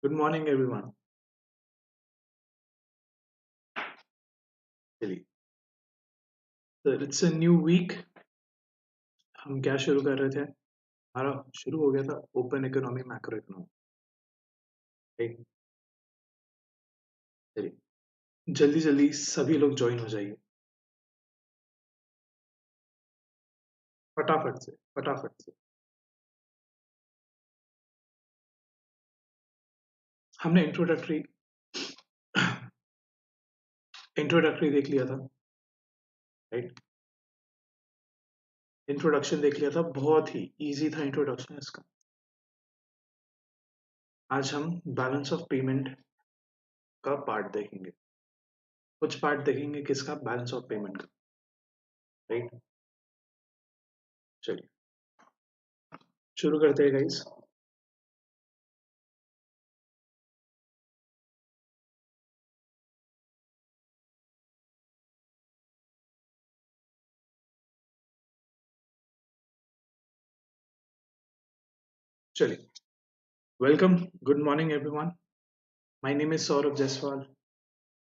Good morning, everyone. चलिए, so it's a new week. हम क्या शुरू कर रहे थे? हमारा शुरू हो गया था ओपन इकोनॉमी मैक्रो इकोनॉमी। ठीक, चलिए जल्दी जल्दी सभी लोग ज्वाइन हो जाइए फटाफट से। हमने इंट्रोडक्टरी देख लिया था, राइट? इंट्रोडक्शन देख लिया था, बहुत ही इजी था इंट्रोडक्शन इसका। आज हम बैलेंस ऑफ पेमेंट का पार्ट देखेंगे। कुछ पार्ट देखेंगे किसका? बैलेंस ऑफ पेमेंट का, राइट? चलिए शुरू करते हैं गाइस। चलिए, welcome, good morning everyone. My name is Saurabh Jaiswal.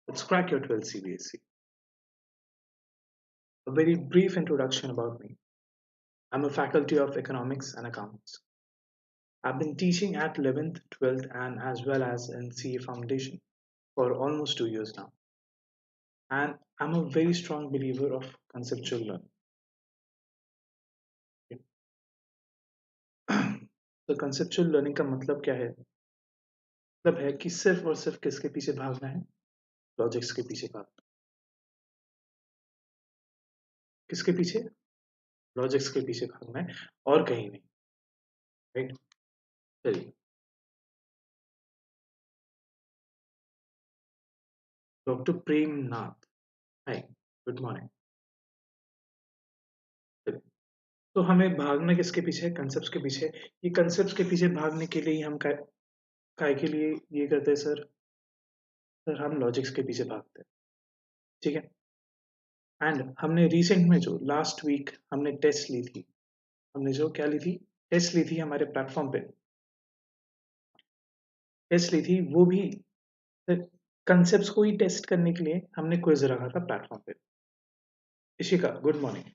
Let's crack your 12th CBSE. A very brief introduction about me. I'm a faculty of economics and accounts. I've been teaching at 11th, 12th, and as well as in CA Foundation for almost 2 years now. And I'm a very strong believer of conceptual learning. तो conceptual learning का मतलब क्या है? मतलब है कि सिर्फ और सिर्फ किसके पीछे भागना है? लॉजिक्स के पीछे भागना। किसके पीछे? लॉजिक्स के पीछे भागना है और कहीं नहीं, राइट? चलिए, डॉक्टर प्रेम नाथ, हाय, गुड मॉर्निंग। तो हमें भागना किसके पीछे है? कंसेप्ट के पीछे। ये कंसेप्ट के पीछे भागने के लिए ही हम काय के लिए ये करते हैं सर? सर हम लॉजिक्स के पीछे भागते हैं, ठीक है? एंड हमने रिसेंट में जो लास्ट वीक हमने टेस्ट ली थी, हमने जो क्या ली थी? टेस्ट ली थी हमारे प्लेटफॉर्म पे, टेस्ट ली थी वो भी कंसेप्ट को ही टेस्ट करने के लिए हमने क्विज रखा था प्लेटफॉर्म पे। Ishika, good morning.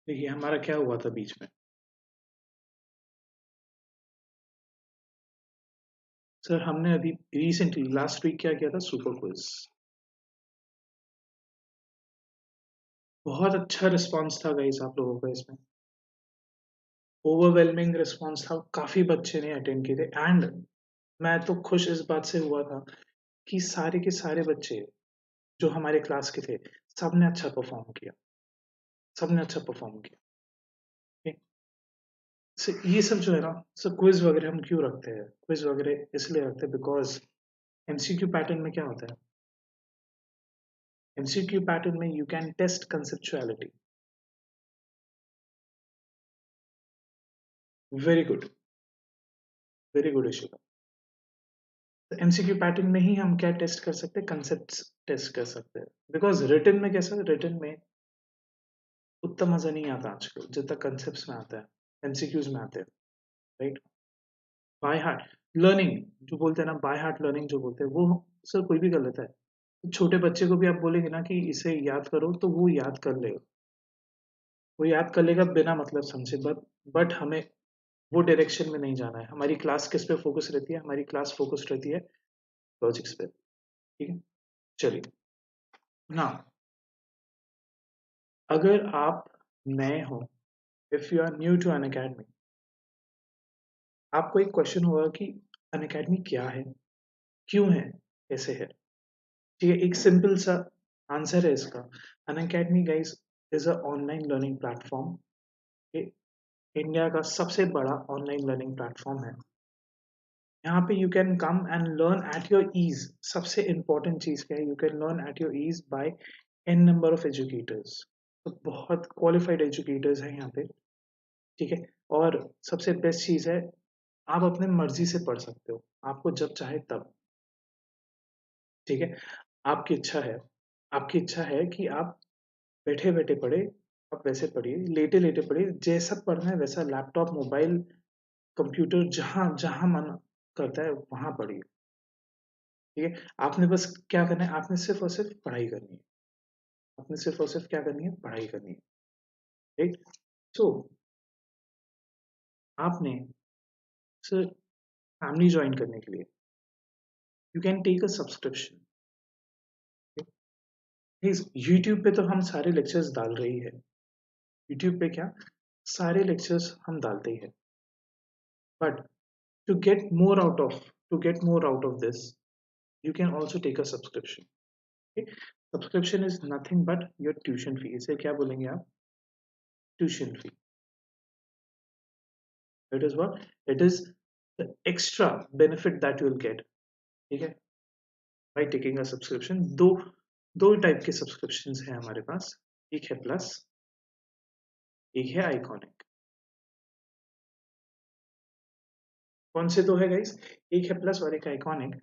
देखिए हमारा क्या हुआ था बीच में, सर हमने अभी रिसेंटली लास्ट वीक क्या किया था? Super quiz. बहुत अच्छा रिस्पॉन्स था गाइस आप लोगों का इसमें, ओवरवेलमिंग रिस्पॉन्स था, काफी बच्चे ने अटेंड किए थे। एंड मैं तो खुश इस बात से हुआ था कि सारे के सारे बच्चे जो हमारे क्लास के थे, सबने अच्छा परफॉर्म किया, सबने अच्छा परफॉर्म किया। ठीक? ये सब जो है ना, सब क्विज वगैरह हम क्यों रखते हैं? क्विज वगैरह इसलिए रखते हैं बिकॉज एमसीक्यू पैटर्न में क्या होता है? एमसीक्यू पैटर्न में you can test conceptuality. Very good, very good issue. MCQ pattern में ही हम क्या टेस्ट कर सकते हैं? कंसेप्ट टेस्ट कर सकते हैं। बिकॉज रिटन में कैसा? रिटन में उतना मजा नहीं आता आजकल जितना कंसेप्ट में आता है, एमसीक्यूज में आते हैं, राइट? बाय हार्ट लर्निंग जो बोलते हैं ना, बाय हार्ट लर्निंग जो बोलते हैं, वो सर कोई भी कर लेता है। तो छोटे बच्चे को भी आप बोलेंगे ना कि इसे याद करो तो वो याद कर लेगा, वो याद कर लेगा बिना मतलब समझे। बट हमें वो डायरेक्शन में नहीं जाना है। हमारी क्लास किस पे फोकस रहती है? हमारी क्लास फोकस रहती है लॉजिक्स पे, ठीक है? चलिए ना, अगर आप नए हो, if you are new to Unacademy, आपको एक क्वेश्चन होगा कि अन अकेडमी क्या है, क्यों है, कैसे है? ठीक है, एक सिंपल सा आंसर है इसका। Unacademy guys is a online learning platform. ये इंडिया का सबसे बड़ा ऑनलाइन लर्निंग प्लेटफॉर्म है। यहाँ पे you can come and learn at your ease. सबसे इंपॉर्टेंट चीज क्या है? You can learn at your ease by an number of educators. तो बहुत क्वालिफाइड एजुकेटर्स हैं यहाँ पे, ठीक है? और सबसे बेस्ट चीज है, आप अपने मर्जी से पढ़ सकते हो, आपको जब चाहे तब, ठीक है? आपकी इच्छा है, आपकी इच्छा है कि आप बैठे बैठे पढ़े, आप वैसे पढ़िए, लेटे लेटे पढ़िए, जैसा पढ़ना है वैसा, लैपटॉप, मोबाइल, कंप्यूटर, जहां जहां मन करता है वहां पढ़िए। ठीक है, आपने बस क्या करना है, आपने सिर्फ और सिर्फ पढ़ाई करनी है। आपने सिर्फ और सिर्फ क्या करनी है, पढ़ाई करनी है। राइट। सो आपने सर फैमिली ज्वाइन करने के लिए you can take a subscription. YouTube पे तो हम सारे लेक्चर्स डाल रही है। यूट्यूब पे क्या, सारे लेक्चर्स हम डालते ही है। But to get more out of to get more out of this, you can also take a subscription. Okay? Subscription is nothing but your tuition fee. इसे क्या बोलेंगे आप, tuition fee. It is what, it is the extra benefit that you will get. ठीक है, by taking a subscription. दो type के subscriptions हैं हमारे पास, एक है प्लस, एक है आइकॉनिक। कौन से दो है गाइस, एक है प्लस और एक आइकॉनिक।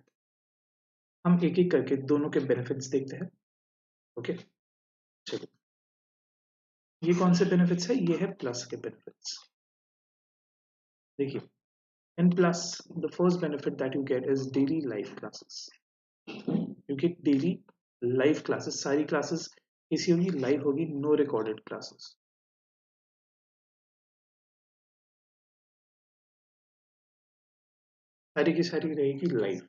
हम एक एक करके दोनों के बेनिफिट्स देखते हैं। ओके, चलिए, ये कौन से बेनिफिट्स है, ये है प्लस के बेनिफिट्स। देखिए, in plus the first benefit that you get is daily live classes. You get daily live classes, सारी classes कैसी होगी, live होगी, no recorded classes. सारी की सारी रहेगी live.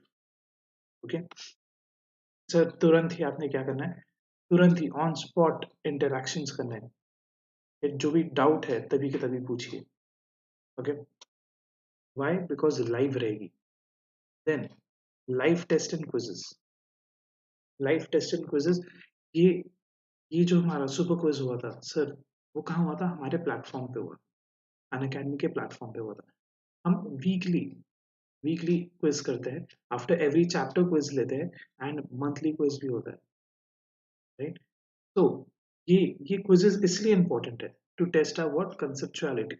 ओके सर, तुरंत ही आपने क्या करना है, तुरंत ही ऑन स्पॉट इंटरैक्शंस करना है। जो भी डाउट है तभी के तभी पूछिए। ओके, व्हाई, बिकॉज लाइव रहेगी। Then live test and quizzes. Live test and quizzes, ये ये जो हमारा सुपर क्विज हुआ था सर, वो कहाँ हुआ था, हमारे प्लेटफॉर्म पे हुआ, अनअकैडमी के प्लेटफॉर्म पे हुआ था। हम वीकली वीकली क्विज करते हैं, आफ्टर एवरी चैप्टर क्विज लेते हैं एंड मंथली क्विज भी होता है। राइट, तो ये ये क्विजेस इसलिए इंपॉर्टेंट है to test our what, conceptuality.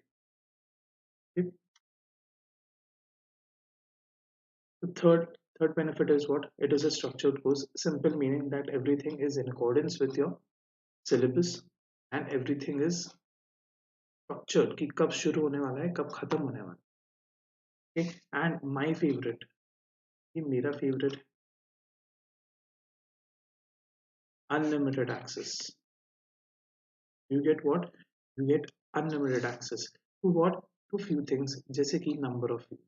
The third benefit is what? It is a structured course. Simple meaning that everything is in accordance with your syllabus and everything is structured कि कब शुरू होने वाला है, कब खत्म होने वाला है। Okay? And my favorite, ये मेरा favorite, unlimited access. You get what? You get unlimited access to what? To few things, जैसे कि number of views.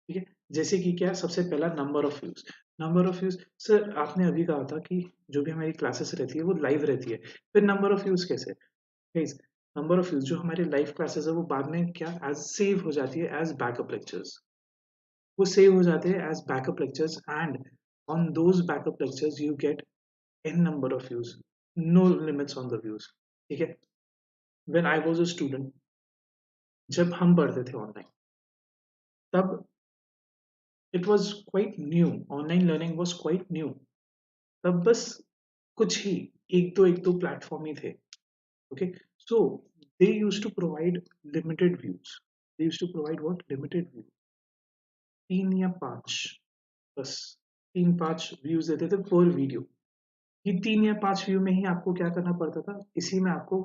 ठीक है, जैसे कि क्या, सबसे पहला number of views. Number of views sir, आपने अभी कहा था कि जो भी हमारी क्लासेस रहती है वो लाइव रहती है, फिर नंबर ऑफ व्यूज कैसे। गाइस, नंबर ऑफ व्यूज जो हमारे लाइव क्लासेस है वो बाद में क्या, एज सेव हो जाती है एज बैकअप लेक्चर्स। वो सेव हो जाते हैं as backup lectures and on those backup lectures you get n number of views, no limits on the views। ठीक है, when I was a student, जब हम पढ़ते थे ऑनलाइन, तब it was quite new, online learning was quite new। तब बस कुछ ही एक दो प्लेटफॉर्म ही थे। Okay, so they used to provide limited views. They used to provide what, limited view, 3 या 5, बस 3-5 व्यूज देते थे पर वीडियो। ये 3 या 5 व्यू में ही आपको क्या करना पड़ता था, इसी में आपको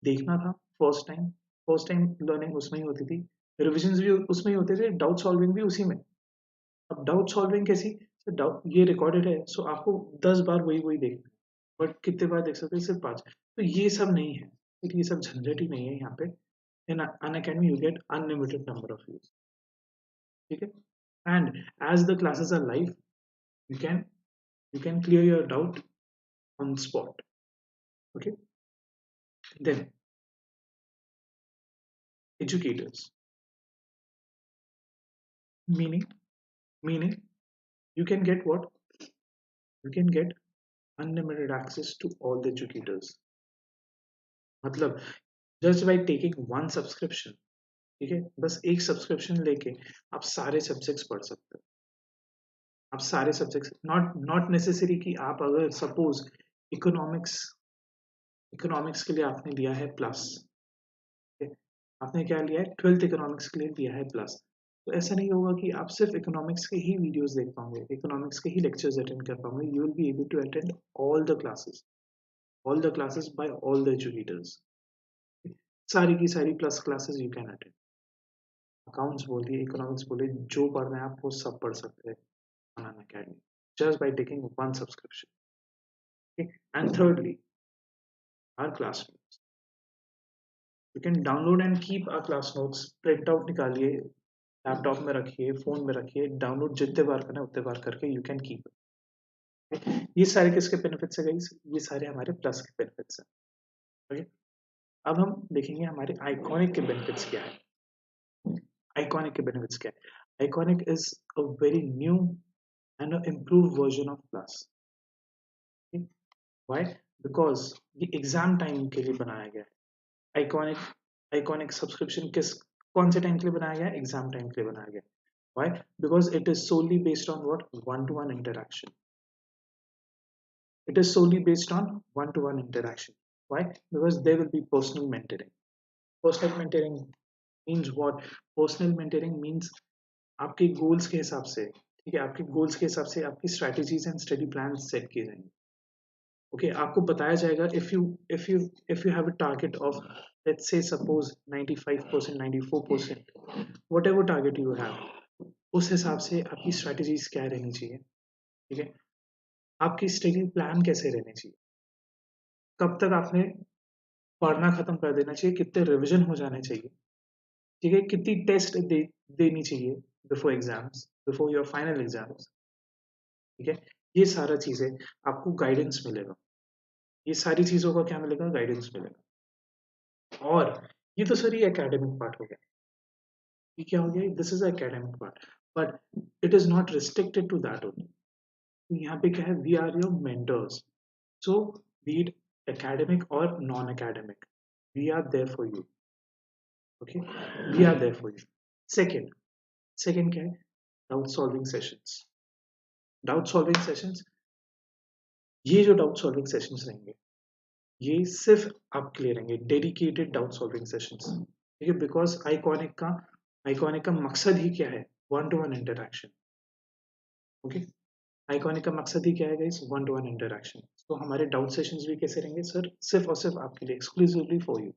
देखना था। फर्स्ट टाइम लर्निंग उसमें ही होती थी, रिविजन भी उसमें ही होते थे, डाउट सॉल्विंग भी उसी में। अब डाउट सॉल्विंग कैसी, डाउट ये रिकॉर्डेड है, सो आपको 10 बार वही वही देखना है, बट कितने बार देख सकते हैं, सिर्फ 5। तो ये सब नहीं है, ठीक, ये सब झंझट ही नहीं है यहाँ पे। In Unacademy you get unlimited number of views. ठीक है, and as the classes are live, you can you can clear your doubt on spot. Okay, then educators, meaning meaning you can get what, you can get unlimited access to all the educators। मतलब just by taking one subscription, ठीक है, बस एक subscription लेके आप सारे subjects पढ़ सकते हो। आप सारे सब्जेक्ट्स, नॉट नेसेसरी कि आप अगर सपोज इकोनॉमिक्स इकोनॉमिक्स के लिए आपने लिया है प्लस, आपने क्या लिया है, 12th इकोनॉमिक्स के लिए लिया है प्लस, तो ऐसा नहीं होगा कि आप सिर्फ इकोनॉमिक्स के ही वीडियोस देख पाओगे, इकोनॉमिक्स के ही लेक्चर्स अटेंड कर पाओगे। You will be able to attend all the classes, by all the educators। सारी की सारी plus classes you can attend. Accounts बोलिए, इकोनॉमिक्स बोलिए, जो पढ़ना है आप वो सब पढ़ सकते हैं on an academy just by taking one subscription. Okay? And thirdly, our class notes. You can download and keep our class notes. Print out निकालिए, लैपटॉप में रखिए, फोन में रखिए, डाउनलोड जितने बार करना है उतने बार करके यू कैन कीप इट। ये सारे किसके बेनिफिट्स है गाइस? ये सारे हमारे प्लस के बेनिफिट्स हैं। ओके, अब हम देखेंगे हमारे आइकॉनिक के बेनिफिट्स क्या है। आइकॉनिक के बेनिफिट्स क्या है? Iconic is a very new and improve version of plus. Why? Because ये एग्जाम टाइम के लिए बनाया गया है। आइकॉनिक आइकॉनिक सब्सक्रिप्शन कौन से टाइम के लिए बनाया गया है? एग्जाम टाइम के लिए बनाया गया है। Why? Because it is solely based on what? One-to-one interaction. It is solely based on one-to-one interaction. Why? Because there will be personal mentoring. Personal mentoring means what? Personal mentoring means आपके goals के हिसाब से, ठीक है, आपके goals के हिसाब से आपकी strategies and study plans set किए जाएंगे। Okay, आपको बताया जाएगा if you have a target of, let's say suppose 95%, 94%, whatever target you have, उस हिसाब से आपकी strategies क्या रहनी चाहिए, ठीक है, आपकी स्टडी प्लान कैसे रहने चाहिए, कब तक आपने पढ़ना खत्म कर देना चाहिए, कितने रिवीजन हो जाने चाहिए, ठीक है, कितनी टेस्ट देनी चाहिए before exams, before your final exams, ठीक है, ये सारा चीजें आपको गाइडेंस मिलेगा। ये सारी चीजों का क्या मिलेगा? गाइडेंस मिलेगा। और ये तो सर ये एकेडमिक पार्ट हो गया। ये क्या हो गया? This is academic part, but it is not restricted to that only. यहाँ पे क्या है? We are your mentors. So, be it academic or non-academic, we are there for you. Okay, we are there for you. Second, second क्या है? Doubt solving sessions. Doubt solving sessions. ये जो doubt solving sessions रहेंगे, ये सिर्फ आपके लिए रहेंगे, dedicated doubt solving sessions. ठीक है, because iconic का मकसद ही क्या है? One to one interaction. Okay, iconic का मकसद ही क्या है guys? One two one interaction. तो हमारे डाउट सेशंस भी कैसे रहेंगे सर? सिर्फ और सिर्फ आपके लिए, exclusively for you.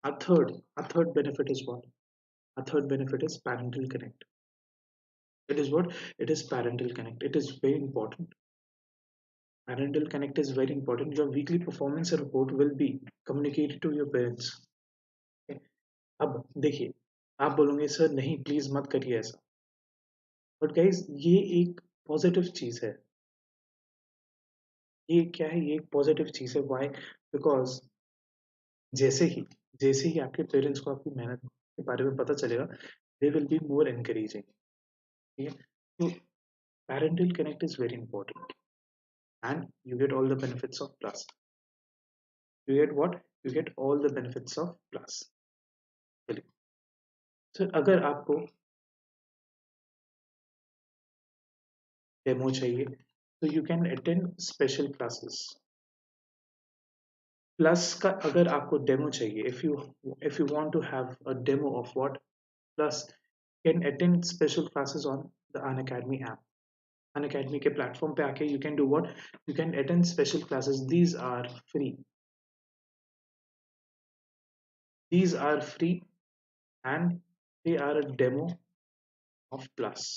A third benefit is what? A third benefit is parental connect. It is what? It is parental connect. It is very important. Parental connect is very important. Your weekly performance report will be communicated to your parents. Okay? अब देखिए, आप बोलोगे sir नहीं please मत करिए ऐसा, but guys ये एक पॉजिटिव चीज है। ये क्या है? ये एक पॉजिटिव चीज है। व्हाई? बिकॉज जैसे ही जैसे ही आपके पेरेंट्स को आपकी मेहनत के बारे में पता चलेगा, they will be more encouraging. ठीक है, तो parental connect is very important and you get all the benefits of plus. You get what? You get all the benefits of plus. चलिए सर, अगर आपको डेमो चाहिए तो you can attend special classes. Plus का अगर आपको demo चाहिए, if you want to have a demo of what plus, you can attend special classes on the Unacademy app. Unacademy के प्लेटफॉर्म पे आके you can do what? You can attend special classes. These are free. These are free and they are a demo of plus.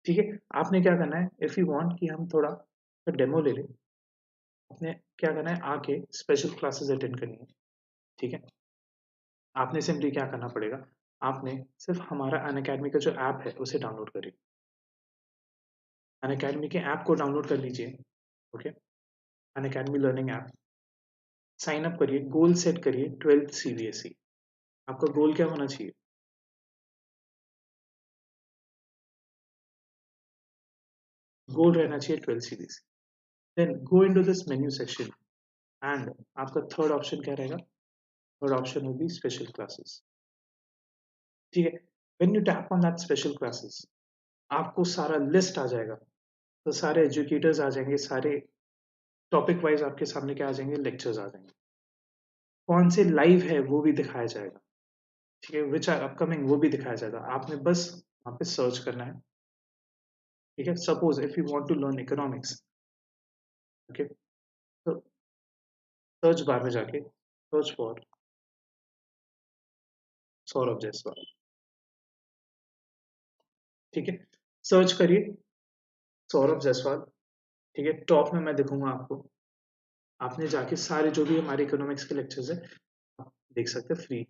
ठीक है, आपने क्या करना है? If you want कि हम थोड़ा डेमो ले लें, आपने क्या करना है? आके स्पेशल क्लासेस अटेंड करनी है। ठीक है, आपने सिंपली क्या करना पड़ेगा? आपने सिर्फ हमारा अनअकैडमी का जो ऐप है उसे डाउनलोड करिए। अनअकैडमी के ऐप को डाउनलोड कर लीजिए। Okay, Unacademy learning app, sign up करिए, गोल सेट करिए 12th CBSE। आपका गोल क्या होना चाहिए? गोल रहना चाहिए 12th CBSE। Then go into this menu section and आपका थर्ड ऑप्शन क्या रहेगा? Third option will be special classes. ठीक है, when you tap on that special classes, आपको सारा लिस्ट आ जाएगा। तो सारे एजुकेटर्स आ जाएंगे, सारे टॉपिक वाइज आपके सामने क्या आ जाएंगे? लेक्चर्स आ जाएंगे। कौन से लाइव है वो भी दिखाया जाएगा। ठीक है, विच आर अपकमिंग वो भी दिखाया जाएगा। आपने बस वहाँ पे सर्च करना है। ठीक है, suppose if you want to learn economics, okay, तो सर्च बार में जाके सर्च फॉर सौरभ जायसवाल। ठीक है, सर्च करिए सौरभ जायसवाल। ठीक है, टॉप में मैं दिखूंगा आपको। आपने जाके सारे जो भी हमारे इकोनॉमिक्स के लेक्चर्स है आप देख सकते हैं, फ्री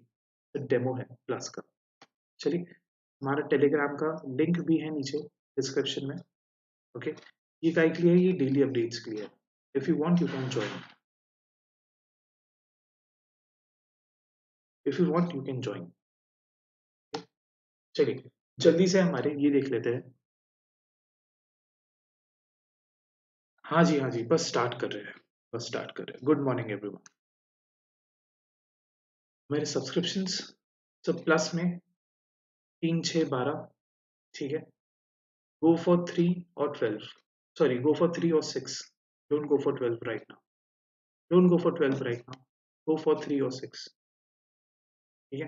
डेमो है प्लस का। चलिए, हमारा टेलीग्राम का लिंक भी है नीचे डिस्क्रिप्शन में। ओके, ये काय के लिए है? ये डेली अपडेट्स के लिए है। If you want you can join, if you want you can join. चलिए, जल्दी से हमारे ये देख लेते हैं। हाँ जी, हाँ जी, बस स्टार्ट कर रहे हैं, बस स्टार्ट कर रहे हैं। Good morning everyone. मेरे सब्सक्रिप्शंस सब प्लस में 3, 6, 12। ठीक है, go for 3 or 12, sorry, go for 3 or 6, don't go for 12 right now, don't go for 12 right now, go for 3 or 6। ठीक है,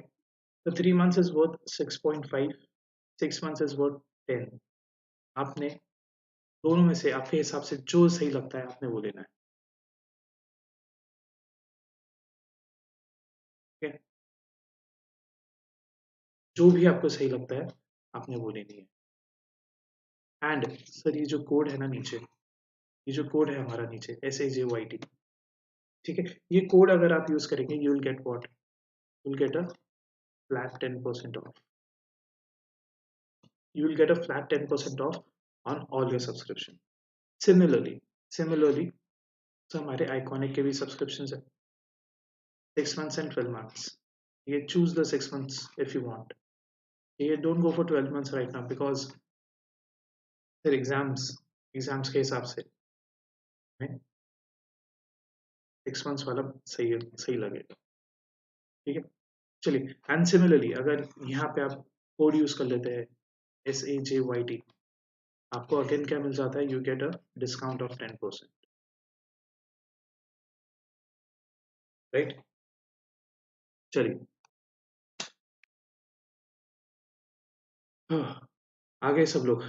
तो 3 months is worth 6.5, 6 months is worth 10। आपने दोनों में से आपके हिसाब से जो सही लगता है आपने वो लेना है। ठीक है, जो भी आपको सही लगता है आपने वो लेनी है। एंड सर, ये जो कोड है ना नीचे, ये जो कोड है हमारा नीचे SAJYT, ठीक है, ये कोड अगर आप यूज करेंगे you will get what, you will get a flat 10% of, you will get a flat 10% off on all your subscription। Similarly, so हमारे आइकॉनिक के भी सब्सक्रिप्शन है 6 months and 12 months। ये choose the 6 months if you want। ये don't go for 12 months right now because फिर exams के हिसाब से 6 months वाला सही लगेगा। ठीक है, चलिए, एंड सिमिलरली अगर यहाँ पे आप कोड यूज कर लेते हैं SAJYT, आपको अगेन क्या मिल जाता है, you get a discount of 10%। Right, चलिए, आ गए सब लोग।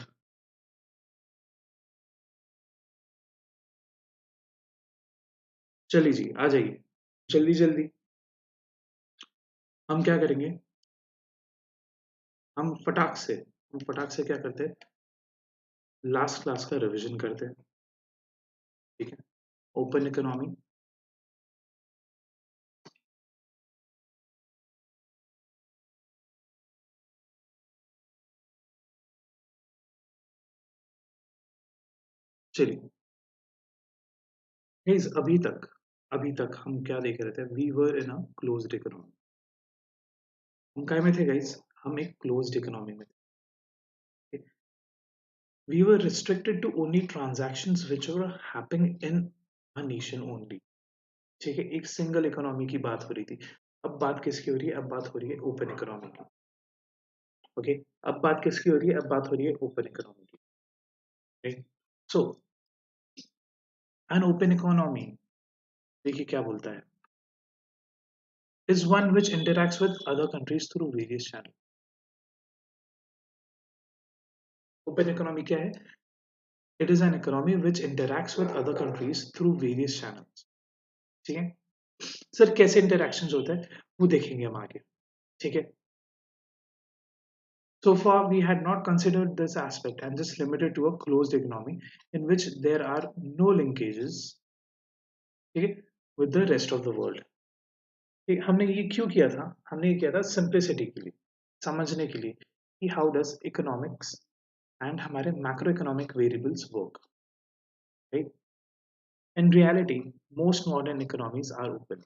चलिए जी, आ जाइए जल्दी जल्दी। हम क्या करेंगे, हम फटाक से क्या करते हैं, लास्ट क्लास का रिवीजन करते हैं। ठीक है, ओपन इकोनॉमी, चलिए गाइस, अभी तक हम क्या देख रहे थे, we were in a closed economy. हम काय में थे गाइस, हम एक क्लोज्ड इकोनॉमी में थे। We were restricted to only transactions which were happening in a nation only. ठीक है, एक सिंगल इकोनॉमी की बात हो रही थी। अब बात किसकी हो रही है, अब बात हो रही है ओपन इकोनॉमी की। ओके, अब बात किसकी हो रही है, अब बात हो रही है ओपन इकोनॉमी की। राइट, सो एन ओपन इकोनॉमी, देखिए क्या बोलता है, is one which interacts with other countries through various channels। Open economy क्या है, it is an economy which interacts with other countries through various channels। ठीक है, सर कैसे इंटरेक्शंस होते हैं वो देखेंगे हम आगे। ठीक है, so far we had not considered this aspect and just limited to a closed economy in which there are no linkages, ठीक है, with the rest of the world। ठीक, हमने ये क्यों किया था, हमने ये किया था सिंप्लिसिटी के लिए, समझने के लिए कि हाउ डज इकोनॉमिक्स एंड हमारे macro economic variables work. Right, in reality most modern economies are open,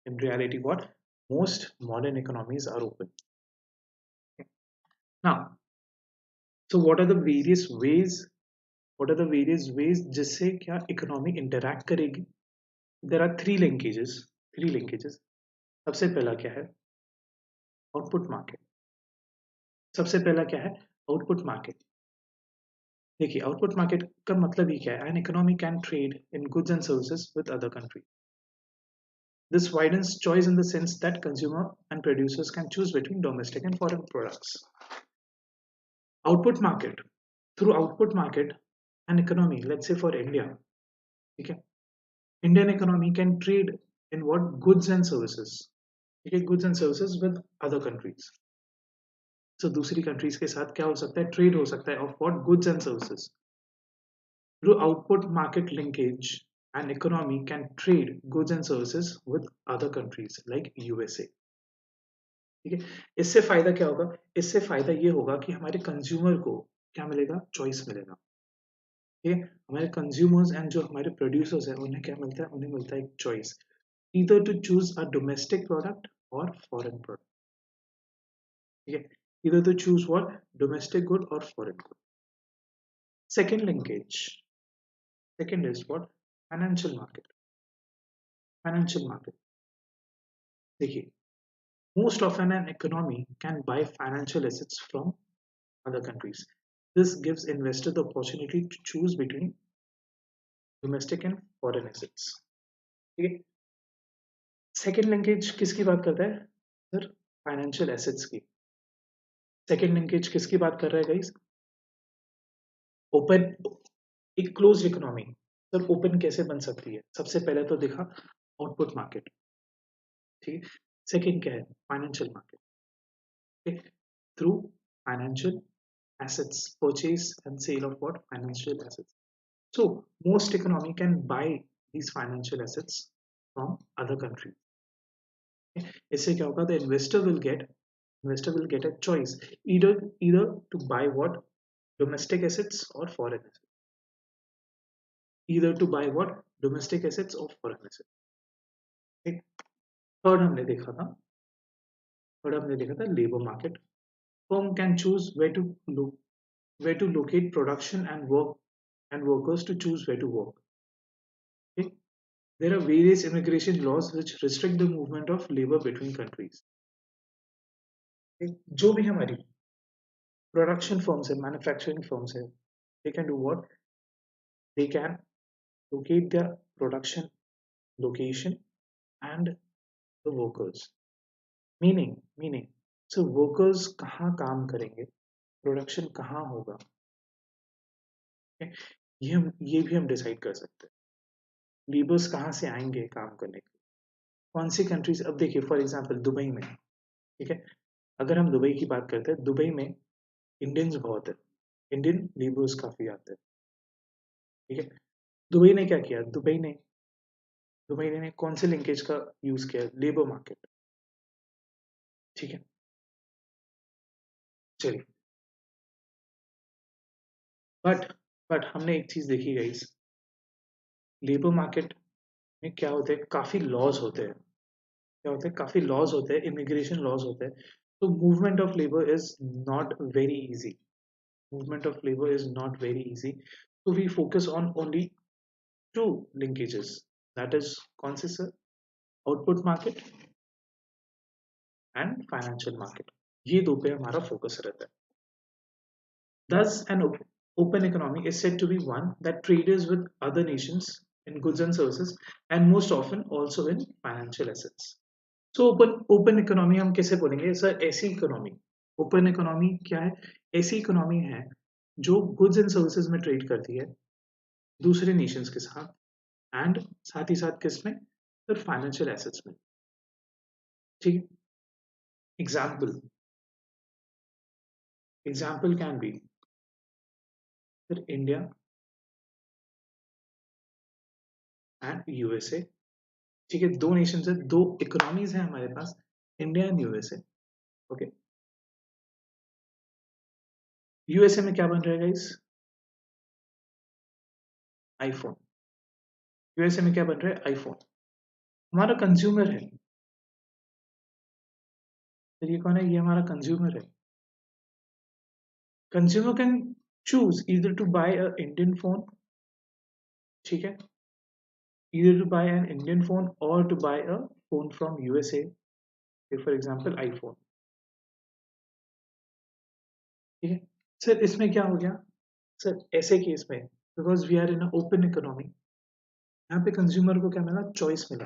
in reality what, most modern economies are open। now, so what are the various ways जिससे क्या economy interact करेगी। There are three linkages. सबसे पहला क्या है, output market. सबसे पहला क्या है, आउटपुट मार्केट। देखिए, आउटपुट मार्केट का मतलब ही क्या है, an economy can trade in goods and services with other country. This widens choice in the sense that consumer and producers can choose between domestic and foreign products। Output market, through output market, an economy, let's say for India, ठीक है, Indian economy can trade in what goods and services, ठीक है, goods and services with other countries. So दूसरी countries के साथ क्या हो सकता है, ट्रेड हो सकता है of what goods and services through output market linkage. An economy can trade goods and services with other countries like USA। ठीक है, इससे फायदा क्या होगा, इससे फायदा ये होगा कि हमारे कंज्यूमर को क्या मिलेगा, चॉइस मिलेगा। ठीक है, हमारे कंज्यूमर्स एंड जो हमारे प्रोड्यूसर्स है उन्हें क्या मिलता है, उन्हें मिलता है एक choice, either to choose a domestic product और फॉरेन प्रोडक्ट। ठीक है, either to choose what, domestic good और foreign good. Second linkage, second is what, financial market। financial market, देखिए, most often an economy can buy financial assets from other countries। This gives investor the opportunity to choose between domestic and foreign assets। ठीक है, second linkage किसकी बात करता है sir, financial assets की। Second linkage किसकी बात कर रहा है गाइस, ओपन, एक क्लोज इकोनॉमी। सर ओपन कैसे बन सकती है, सबसे पहले तो देखा आउटपुट मार्केट, ठीक है, सेकेंड क्या है, financial market. Okay, through financial assets, purchase and sale of what, financial assets। So most economy can buy these financial assets from other countries। Okay? इससे क्या होगा, the investor will get a choice, either to buy what, domestic assets or foreign assets, either to buy what, domestic assets or foreign assets। ठीक, third हमने देखा था labour market. firm can choose where to locate production and work and workers to choose where to work। Okay? There are various immigration laws which restrict the movement of labor between countries। Okay? जो भी हमारी production firms है, manufacturing firms है, they can do what, they can locate their production location and the workers, meaning so workers कहाँ काम करेंगे, production कहाँ होगा, okay? ये भी हम डिसाइड कर सकते हैं, लेबर्स कहाँ से आएंगे काम करने के, कौन सी कंट्रीज। अब देखिए फॉर एग्जांपल दुबई में, ठीक है, अगर हम दुबई की बात करते हैं, दुबई में इंडियंस बहुत है, इंडियन लेबर्स काफी आते हैं। ठीक है, दुबई ने क्या किया, दुबई ने कौन से लिंकेज का यूज किया, लेबर मार्केट। ठीक है, चलिए, बट बट हमने एक चीज देखी गाइस, लेबर मार्केट में क्या होते हैं, काफी लॉज होते हैं, क्या होते हैं, काफी लॉज होते हैं, इमिग्रेशन लॉज होते हैं। तो movement of labour is not very easy, movement of labor is not very easy। So we focus on only two linkages, that is कौन से sir, output market and financial market, ये दो पे हमारा focus रहता है। Thus an open economy is said to be one that trades with other nations in goods and services and most often also in financial assets। So open economy हम कैसे बोलेंगे sir, ऐसी इकोनॉमी, ओपन इकोनॉमी क्या है, ऐसी economy है जो goods and services में ट्रेड करती है दूसरे नेशंस के साथ एंड साथ ही साथ किसमें, फिर फाइनेंशियल एसेट्स में। ठीक है, एग्जाम्पल एग्जाम्पल कैन बी फिर इंडिया एंड यूएसए। ठीक है, दो नेशन है, दो इकोनॉमीज है हमारे पास, India and USA. Okay, USA में क्या बन रहा है गाइस, आईफोन। यूएसए में क्या बन रहा है, आईफोन। हमारा कंज्यूमर है, तो ये कौन है, ये हमारा कंज्यूमर है। Consumer can choose either to buy a Indian phone, ठीक है, either to buy an Indian phone or to buy a phone from USA, say for example iPhone। ठीक है सर, इसमें क्या हो गया सर, ऐसे केस में because we are in open economy, यहाँ पे कंज्यूमर को क्या मिला, चॉइस मिला,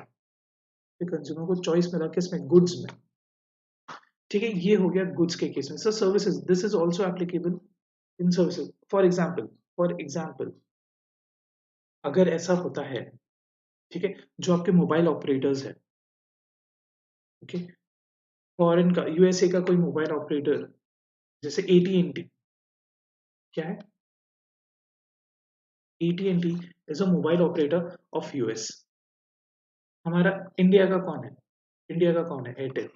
कंज्यूमर को चॉइस मिला किसमें, गुड्स में। ठीक है, ये हो गया गुड्स के केस में। Sir services, this is also applicable in services. For example अगर ऐसा होता है, ठीक है, जो आपके मोबाइल ऑपरेटर्स है, ओके, फॉरेन का, यूएसए का कोई मोबाइल ऑपरेटर, जैसे एटीएनटी, क्या है, एटीएनटी is a mobile operator of US. हमारा इंडिया का कौन है, इंडिया का कौन है, एयरटेल,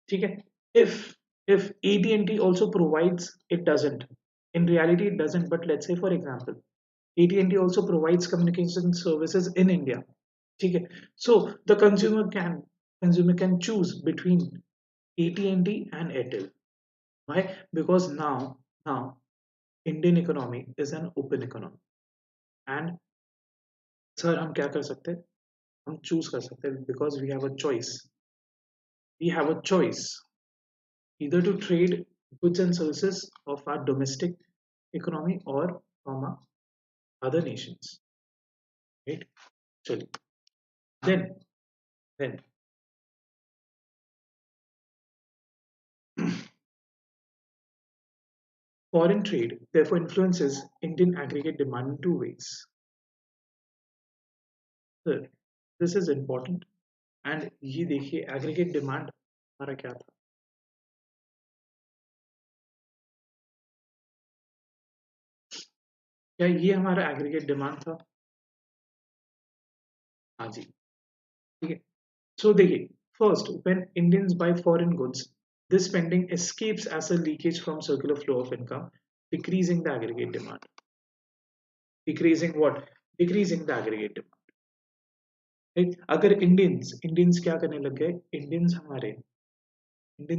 ठीक है। If if AT&T also provides, it doesn't, in reality it doesn't, but let's say for example AT&T also provides communication services in India, ठीक है, so the consumer can choose between AT&T and Airtel. Why? Because now Indian economy is an open economy, and sir हम क्या कर सकते हैं, हम choose कर सकते हैं, because we have a choice either to trade goods and services of our domestic economy or from our other nations, right? Chali. Then foreign trade therefore influences Indian aggregate demand in two ways. Sir, this is important, and ये देखिए aggregate demand हमारा क्या था, क्या ये हमारा aggregate demand था, हाँ जी, ठीक है। So देखिए, first when Indians buy foreign goods, this spending escapes as a leakage from circular flow of income, decreasing the aggregate demand. Decreasing what? Decreasing the aggregate demand. Right? अगर Indians क्या करने लग गए, इंडियंस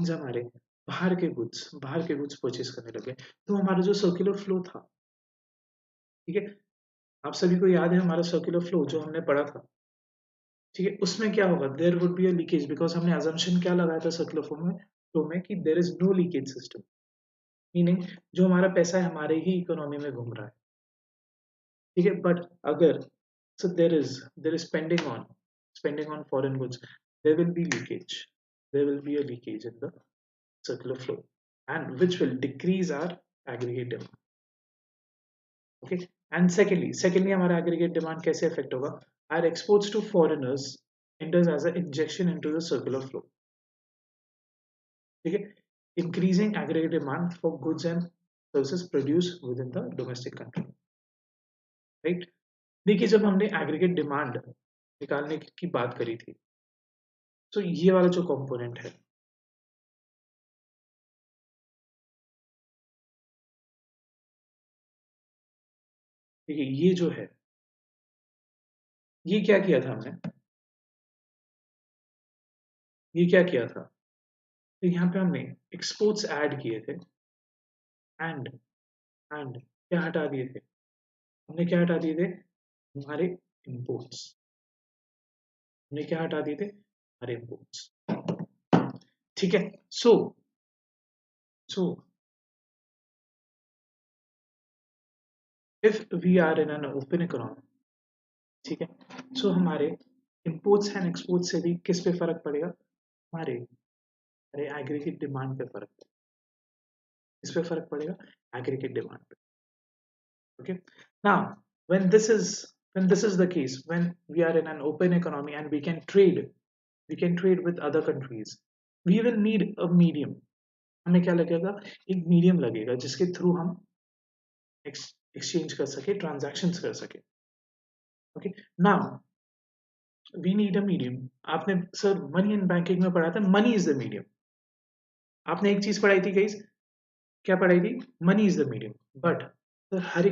हमारे बाहर के goods purchase करने लगे, तो हमारा जो सर्कुलर फ्लो था, ठीक है, आप सभी को याद है हमारा सर्कुलर फ्लो जो हमने पढ़ा था, ठीक है, उसमें क्या होगा, there would be a leakage, because हमने अजम्पशन क्या लगाया था सर्कुलर फ्लो में कि there is no leakage system, meaning जो हमारा पैसा है हमारे ही इकोनॉमी में घूम रहा है, ठीक है। बट अगर so there is spending on foreign goods, there will be leakage, there will be a leakage in the circular flow, and which will decrease our aggregate demand, okay। And secondly हमारा aggregate demand कैसे affect होगा, our exports to foreigners enters as an injection into the circular flow, ठीक है, increasing aggregate demand for goods and services produced within the domestic country, right। देखिए जब हमने aggregate demand निकालने की बात करी थी, तो ये वाला जो कंपोनेंट है, देखिए ये जो है, ये क्या किया था हमने, ये क्या किया था, तो यहाँ पे हमने एक्सपोर्ट्स ऐड किए थे, एंड एंड क्या हटा दिए थे, हमने क्या हटा दिए थे, हमारे इंपोर्ट्स, हमने क्या हटा दिए थे, हमारे इंपोर्ट्स, ठीक है। So if we are in an open economy, ठीक है, सो हमारे इंपोर्ट्स एंड एक्सपोर्ट्स से भी किस पे फर्क पड़ेगा, हमारे हमारे एग्रीगेट डिमांड पे फर्क पड़ेगा, किस पे फर्क पड़ेगा, एग्रीगेट डिमांड पे, okay। Now when this is the case, when we are in an open economy and we can trade with other countries, we will need a medium, हमें क्या लगेगा, एक मीडियम लगेगा जिसके थ्रू हम एक्सचेंज कर सके, ट्रांजैक्शंस कर सके, okay. Now we need a medium, आपने सर मनी एंड बैंकिंग में पढ़ा था, मनी इज द मीडियम, आपने एक चीज पढ़ाई थी गाइस, क्या पढ़ाई थी, money is the medium, but sir हर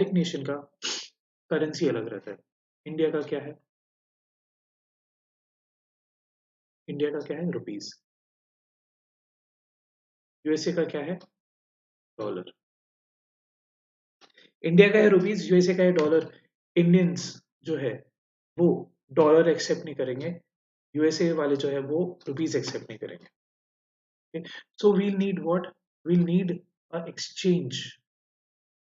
एक नेशन का करेंसी अलग रहता है, इंडिया का क्या है, इंडिया का क्या है, रुपीज, यूएसए का क्या है, डॉलर, इंडिया का है रुपीज, यूएसए का है डॉलर, इंडियंस जो है वो डॉलर एक्सेप्ट नहीं करेंगे, यूएसए वाले जो है वो रुपीज एक्सेप्ट नहीं करेंगे, so we'll need what, we'll need a exchange,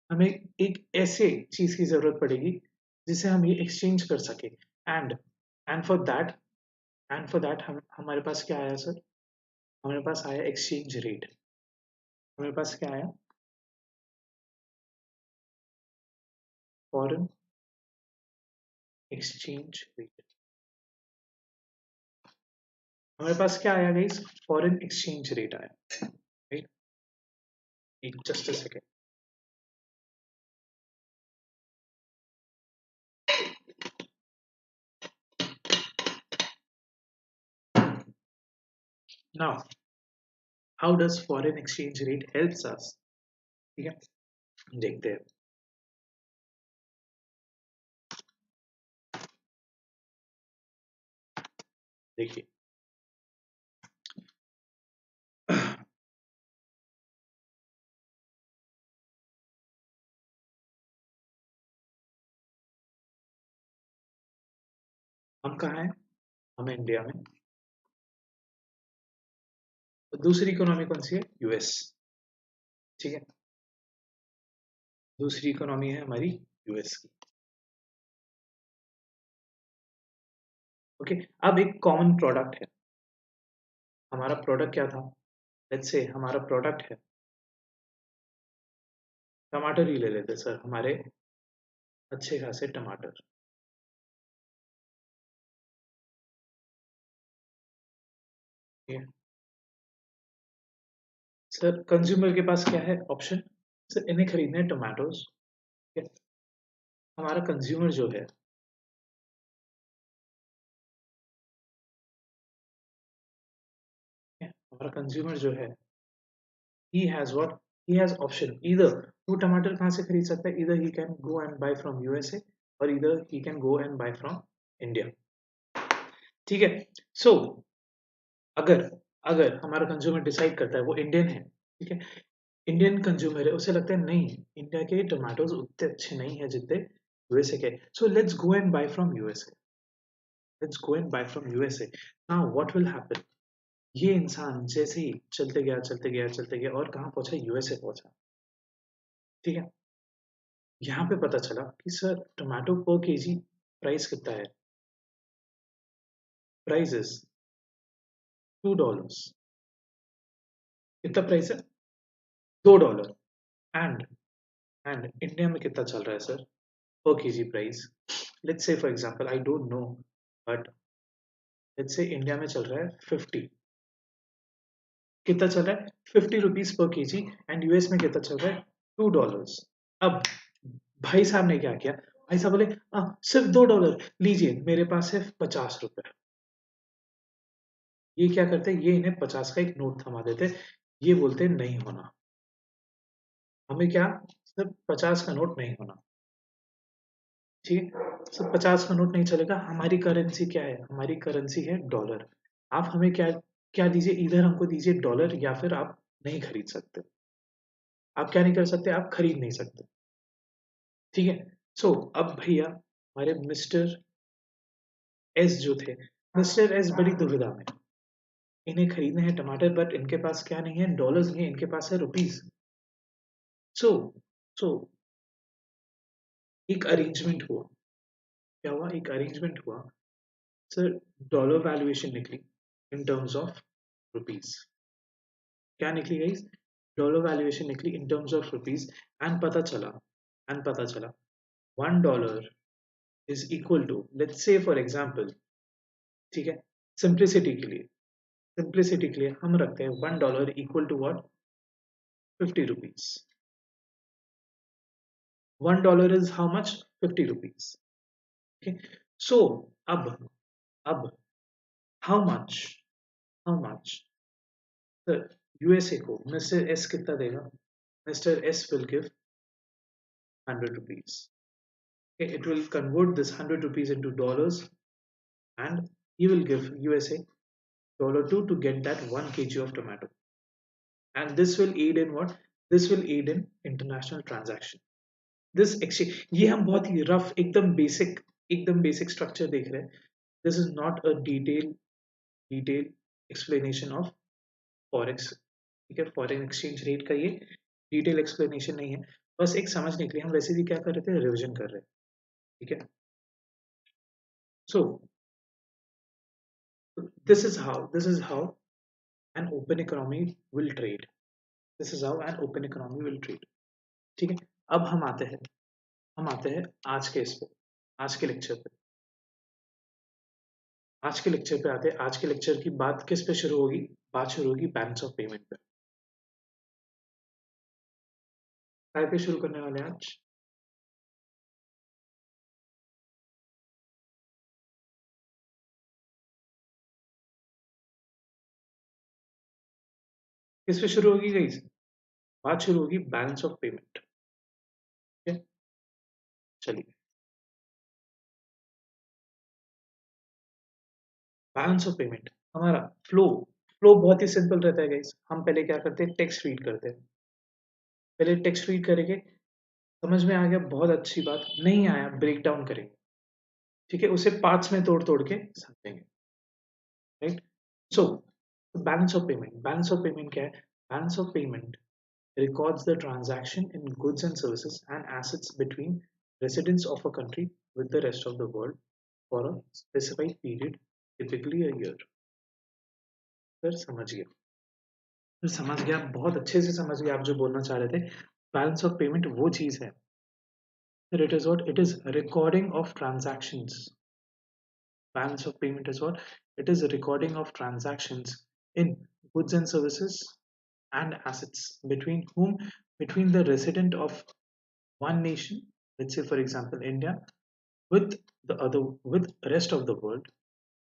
हमें एक ऐसे चीज की जरूरत पड़ेगी जिसे हम ये एक्सचेंज कर सके, एंड एंड फॉर दैट हम हमारे पास क्या आया सर, हमारे पास आया एक्सचेंज रेट, हमारे पास क्या आया, फॉरेन एक्सचेंज रेट। हमारे पास क्या आया गाइस? फॉरेन एक्सचेंज रेट आया, right? Just a second. Now how does foreign exchange rate helps us? ठीक है, देखते हैं। देखिए, हम कहाँ हैं? हम इंडिया में। तो दूसरी इकोनॉमी कौन सी है? यूएस। ठीक है, दूसरी इकोनॉमी है हमारी यूएस की। ओके, अब एक कॉमन प्रोडक्ट है। हमारा प्रोडक्ट क्या था? लेट्स से हमारा प्रोडक्ट है टमाटर ही ले लेते सर, हमारे अच्छे खासे टमाटर। ठीक है सर, कंज्यूमर के पास क्या है ऑप्शन? सर इन्हें खरीदने हैं टमाटोज। ठीक है, हमारा कंज्यूमर जो है, हमारा कंज्यूमर जो है, he has what? He has option either। वो टमाटर कहाँ से खरीद सकता है? either he can go and buy from USA और either he can go and buy from India। ठीक है, सो अगर अगर हमारा कंज्यूमर डिसाइड करता है वो इंडियन है, ठीक है, इंडियन कंज्यूमर है, उसे लगता है नहीं, इंडिया के टमाटोज उतने अच्छे नहीं है जितने यूएसए के, so let's go and buy from USA. Let's go and buy from USA. Now what will happen? ये इंसान जैसे ही चलते गया चलते गया चलते गया और कहाँ पहुंचा? यूएसए पहुंचा। ठीक है, यहाँ पे पता चला कि सर टमाटो पर केजी प्राइस कितना है? Price is $2। कितना प्राइस है? $2। एंड एंड इंडिया में कितना चल रहा है सर पर KG price? Let's say for example, I don't know, but let's say India में चल रहा है 50। कितना चल रहा है? ₹50 पर केजी। एंड यूएस में कितना चल रहा है? $2। अब भाई साहब ने क्या किया? भाई साहब बोले सिर्फ $2 लीजिए, मेरे पास है ₹50। ये क्या करते हैं? ये इन्हें 50 का एक नोट थमा देते। ये बोलते नहीं होना, हमें क्या, सिर्फ 50 का नोट नहीं होना। ठीक है, सिर्फ 50 का नोट नहीं चलेगा। हमारी करेंसी क्या है? हमारी करेंसी है डॉलर। आप हमें क्या क्या दीजिए? इधर हमको दीजिए डॉलर, या फिर आप नहीं खरीद सकते। आप क्या नहीं कर सकते? आप खरीद नहीं सकते। ठीक है, सो अब भैया हमारे मिस्टर एस जो थे, मिस्टर एस बड़ी दुविधा में। इन्हें खरीदने हैं टमाटर, बट इनके पास क्या नहीं है? डॉलर्स नहीं है, इनके पास है रुपीज। सो सो एक अरेंजमेंट हुआ। क्या हुआ? एक अरेंजमेंट हुआ सर। डॉलर वैल्यूएशन निकली इन टर्म्स ऑफ रुपीज। क्या निकली गाइस? डॉलर वैल्यूएशन निकली in terms of rupees. And पता चला $1 is equal to, let's say for example, ठीक है, सिंप्लिसिटी के लिए, सिंप्लिसिटी के लिए हम रखते हैं $1 equal to what? ₹50। $1 is how much? ₹50। Okay, so अब हाउ मच सर यूएसए को मिस्टर एस कितना देगा? Mister S will give ₹100। Okay, it will convert this ₹100 into dollars, and he will give USA $2 to get that 1 kg of tomato. And this will aid in what? This will aid in international transaction. This exchange, ये हम बहुत ही rough, एकदम basic structure देख रहे हैं। This is not a detail explanation of forex. ठीक है, foreign exchange rate का ये डिटेल एक्सप्लेनेशन नहीं है, बस एक समझने के लिए। हम वैसे भी क्या कर रहे थे? रिविजन कर रहे हैं। ठीक है, सो this is how an open economy will trade। this is how an open economy will trade। ठीक है, अब हम आते हैं हम आते हैं आज के इस पे, आज के लेक्चर पे। आज के लेक्चर पे आते हैं। आज के लेक्चर की बात किस पे शुरू होगी? बात शुरू होगी बैलेंस ऑफ पेमेंट पे। काय पे शुरू करने वाले हैं आज? किस पे शुरू होगी गाइस? बात शुरू होगी बैलेंस ऑफ पेमेंट। ठीक है, चलिए। बैलेंस ऑफ पेमेंट हमारा फ्लो फ्लो बहुत ही सिंपल रहता है गाइस। हम पहले क्या करते हैं? टेक्स्ट रीड करते हैं। पहले टेक्स्ट रीड करेंगे, समझ में आ गया बहुत अच्छी बात, नहीं आया ब्रेक डाउन करेंगे। ठीक है, उसे पार्ट्स में तोड़ तोड़ के समझेंगे। Right, so balance of payment क्या है? Balance of payment records the transaction in goods and services and assets between residents of a country with the rest of the world for a specified period, typically a year. फिर समझ गया? फिर समझ गया, बहुत अच्छे से समझ गया आप जो बोलना चाह रहे थे। बैलेंस ऑफ पेमेंट वो चीज है, फिर it is what? It is recording of transactions. Balance of payment is what? It is a recording of transactions in goods and services and assets between whom? Between the resident of one nation, let's say for example India, with the other, with rest of the world,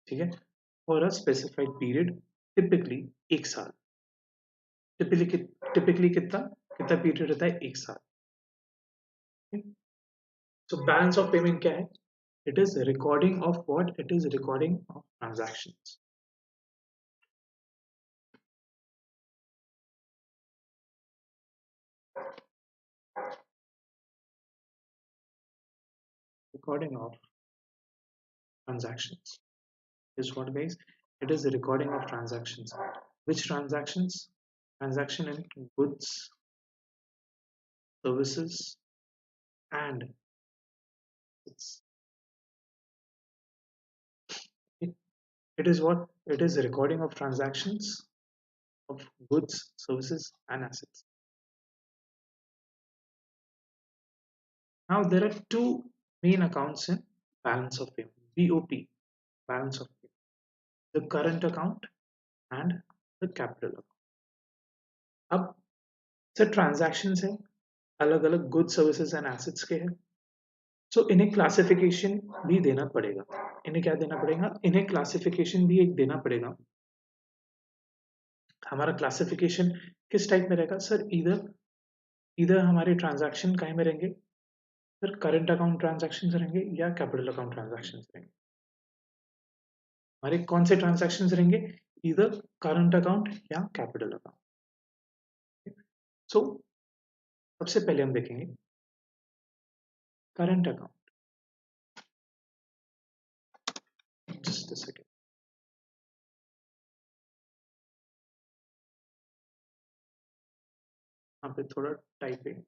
ठीक है, for a specified period, typically एक साल। typically कितना कितना period रहता है? एक साल। So balance of payment क्या है? It is recording of what? It is recording of transactions. Recording of transactions is what, guys? It is a recording of transactions. Which transactions? Transaction in goods, services, and it's, it is what? It is a recording of transactions of goods, services, and assets. Now there are two main accounts in balance of payment. BOP, balance of payment. The current account and the capital account. अब sir transactions है, अलग अलग goods services and assets के हैं। सो इन्हें classification भी देना पड़ेगा। इन्हें क्या देना पड़ेगा? इन्हें क्लासिफिकेशन भी एक देना पड़ेगा। हमारा क्लासिफिकेशन किस टाइप में रहेगा सर? इधर इधर हमारे ट्रांजैक्शन काहे में रहेंगे सर? करंट अकाउंट ट्रांजैक्शन रहेंगे या कैपिटल अकाउंट ट्रांजैक्शन रहेंगे? हमारे कौन से ट्रांजैक्शन रहेंगे? इधर करंट अकाउंट या कैपिटल अकाउंट। सो सबसे पहले हम देखेंगे current account. Just a second, यहाँ पे थोड़ा टाइपिंग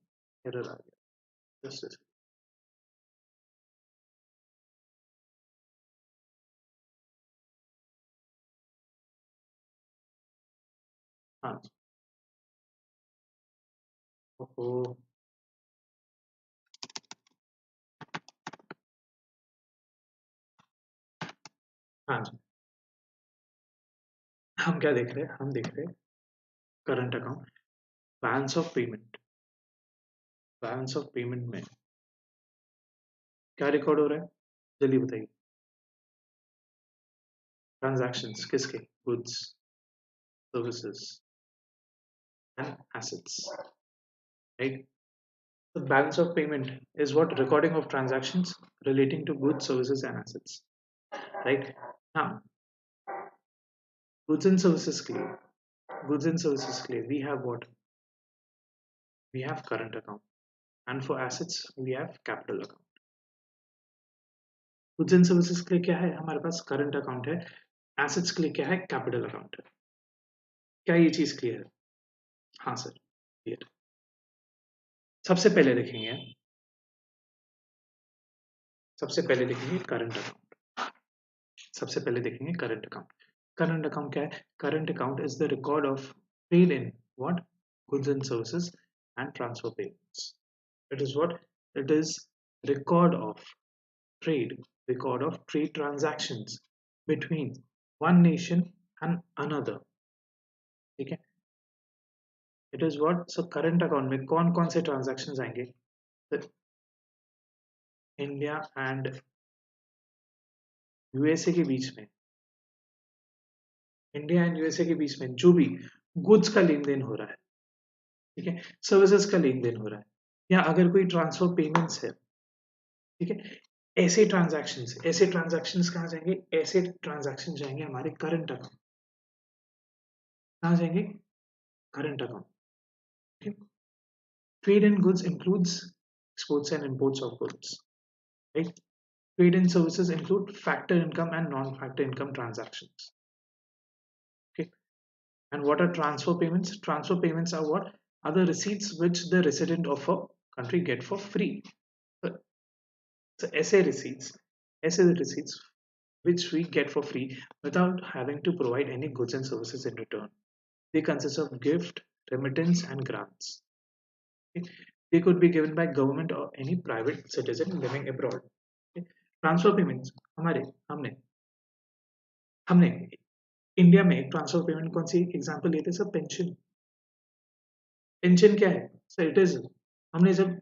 एरर आ गया। Just a second. हाँ जी, ओहो, हाँ जी। हम क्या देख रहे हैं? हम देख रहे हैं current account, balance of payment. Balance of payment में क्या रिकॉर्ड हो रहा है? जल्दी बताइए। ट्रांजैक्शंस किसके? Goods, services and assets, right? The balance of payment is what? Recording of transactions relating to goods, services, and assets. Right? Now, goods and services clear. Goods and services clear. We have what? We have current account, and for assets we have capital account. Goods and services के लिए क्या है? हमारे पास current account है। Assets के लिए क्या है? Capital account है। क्या ये चीज क्लियर है? हाँ सर, क्लियर। सबसे पहले देखेंगे, सबसे पहले देखेंगे करंट अकाउंट। सबसे पहले देखेंगे करंट अकाउंट। करंट अकाउंट क्या है? Current account is the record of paid in what? Goods and services and transfer payments. It is what? It is record of trade, record of trade transactions between one nation and another. ठीक है? It is what? So current account में कौन कौन से transactions आएंगे? So India and USA के बीच में, India and USA के बीच में जो भी गुड्स का लेन देन हो रहा है, ठीक है, सर्विसेज का लेन देन हो रहा है, या अगर कोई ट्रांसफर पेमेंट्स है, ठीक है, ऐसे ट्रांजैक्शंस कहाँ जाएंगे? ऐसे ट्रांजैक्शन जाएंगे हमारे करंट अकाउंट। कहाँ जाएंगे? Current account. Trade in goods includes exports and imports of goods, right? Trade in services include factor income and non-factor income transactions. Okay, and what are transfer payments? Transfer payments are what? Are the receipts which the resident of a country get for free. So, so essay receipts which we get for free without having to provide any goods and services in return. They consist of gift, remittance, and grants. Okay? They could be given by government or any private citizen living abroad. Okay? Transfer payments हमारे हमने हमने India में transfer payment कौन सी example लेते हैं sir? Pension. Pension क्या है sir? It is हमने जब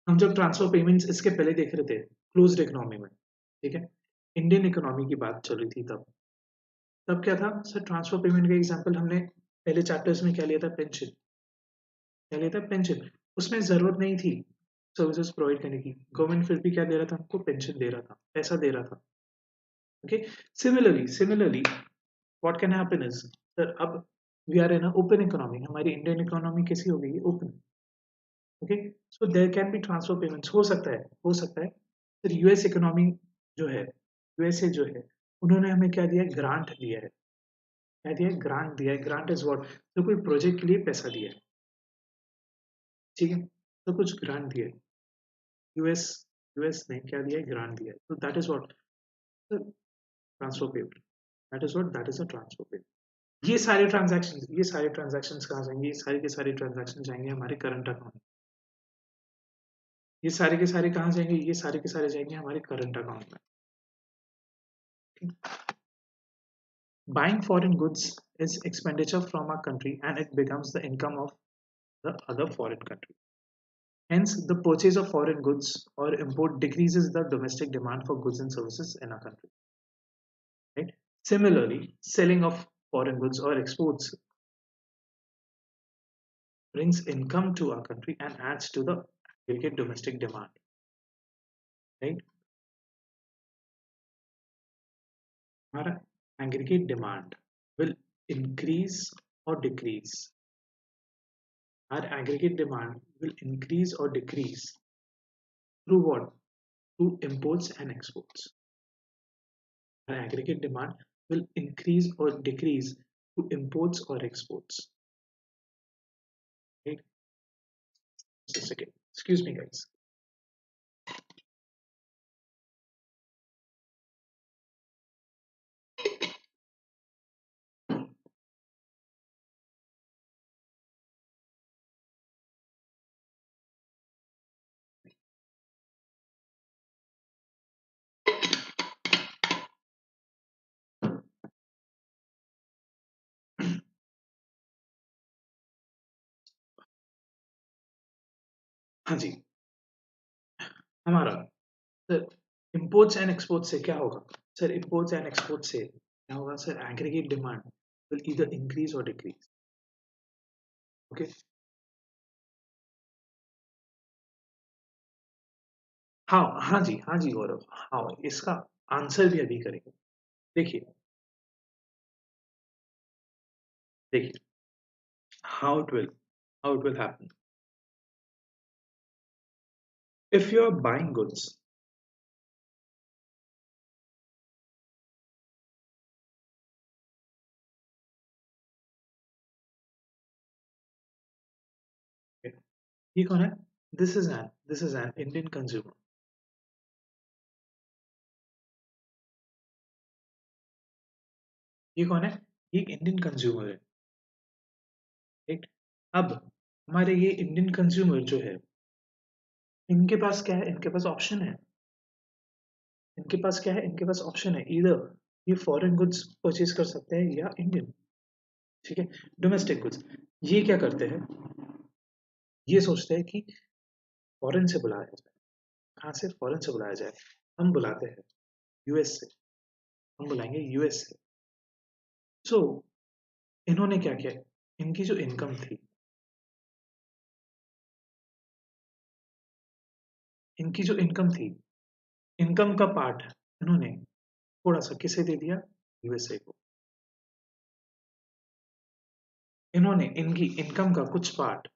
हम जब ट्रांसफर पेमेंट्स इसके पहले देख रहे थे क्लोज्ड इकोनॉमी में, ठीक है, इंडियन इकोनॉमी की बात चल रही थी तब। तब क्या था सर? ट्रांसफर पेमेंट का एग्जांपल हमने पहले चैप्टर्स में क्या लिया था? पेंशन। क्या लिया था? पेंशन। उसमें जरूरत नहीं थी सर्विसेज प्रोवाइड करने की, गवर्नमेंट फिर भी क्या दे रहा था? हमको पेंशन दे रहा था, पैसा दे रहा था। Okay, similarly what can happen is sir, अब we are in open economy, हमारी इंडियन इकोनॉमी कैसी हो गई? Open. Okay, so there can be transfer payments. हो सकता है फिर यूएस इकोनॉमी जो है, यूएसए जो है, उन्होंने हमें क्या दिया है? ग्रांट दिया है। क्या दिया है? ग्रांट दिया है। Grant is what? तो कोई प्रोजेक्ट के लिए पैसा दिया है, ठीक है, तो कुछ ग्रांट दिया है। यूएस यूएस ने क्या दिया है? ग्रांट दिया है। तो that is what? Transfer payment. That is what? That is a transfer payment. ये सारे ट्रांजैक्शंस कहाँ जाएंगे? ये सारे के सारे ट्रांजैक्शन जाएंगे हमारे करंट अकाउंट। ये सारे के सारे कहाँ जाएंगे? ये सारे के सारे जाएंगे हमारे करंट अकाउंट में। Buying foreign goods is expenditure from a country and it becomes the income of the other foreign country. Hence, the purchase of foreign goods or import decreases the domestic demand for goods and services in a country. Right? Similarly, selling of foreign goods or exports brings income to a country and adds to the aggregate domestic demand. Right? Our aggregate demand will increase or decrease. Our aggregate demand will increase or decrease through what? Through imports and exports. Our aggregate demand will increase or decrease through imports or exports. Right? Just a second. Excuse me, guys. हाँ जी, हमारा sir imports and exports से क्या होगा? Sir imports and exports से क्या होगा? Sir aggregate demand will either increase or decrease. Okay? हाँ जी गौरव, हाँ, इसका आंसर भी अभी करेंगे। देखिए देखिए how it will happen. If you are buying goods, okay, ये कौन है? This is an Indian consumer. ये कौन है? ये एक इंडियन कंज्यूमर है, राइट? अब हमारे ये इंडियन कंज्यूमर जो है, इनके पास क्या है, इनके पास ऑप्शन है। इनके पास क्या है, इनके पास ऑप्शन है, इधर ये फॉरेन गुड्स परचेज कर सकते हैं या इंडियन। ठीक है, डोमेस्टिक गुड्स। ये क्या करते हैं, ये सोचते हैं कि फॉरेन से बुलाया जाए। कहाँ से, फॉरेन से बुलाया जाए। हम बुलाते हैं यूएस से, हम बुलाएंगे यूएस से। सो इन्होंने क्या किया, इनकी जो इनकम थी, इनकी जो इनकम थी, इनकम का पार्ट इन्होंने थोड़ा सा किसे दे दिया, यूएसए को। इन्होंने इनकी इनकम का कुछ पार्ट,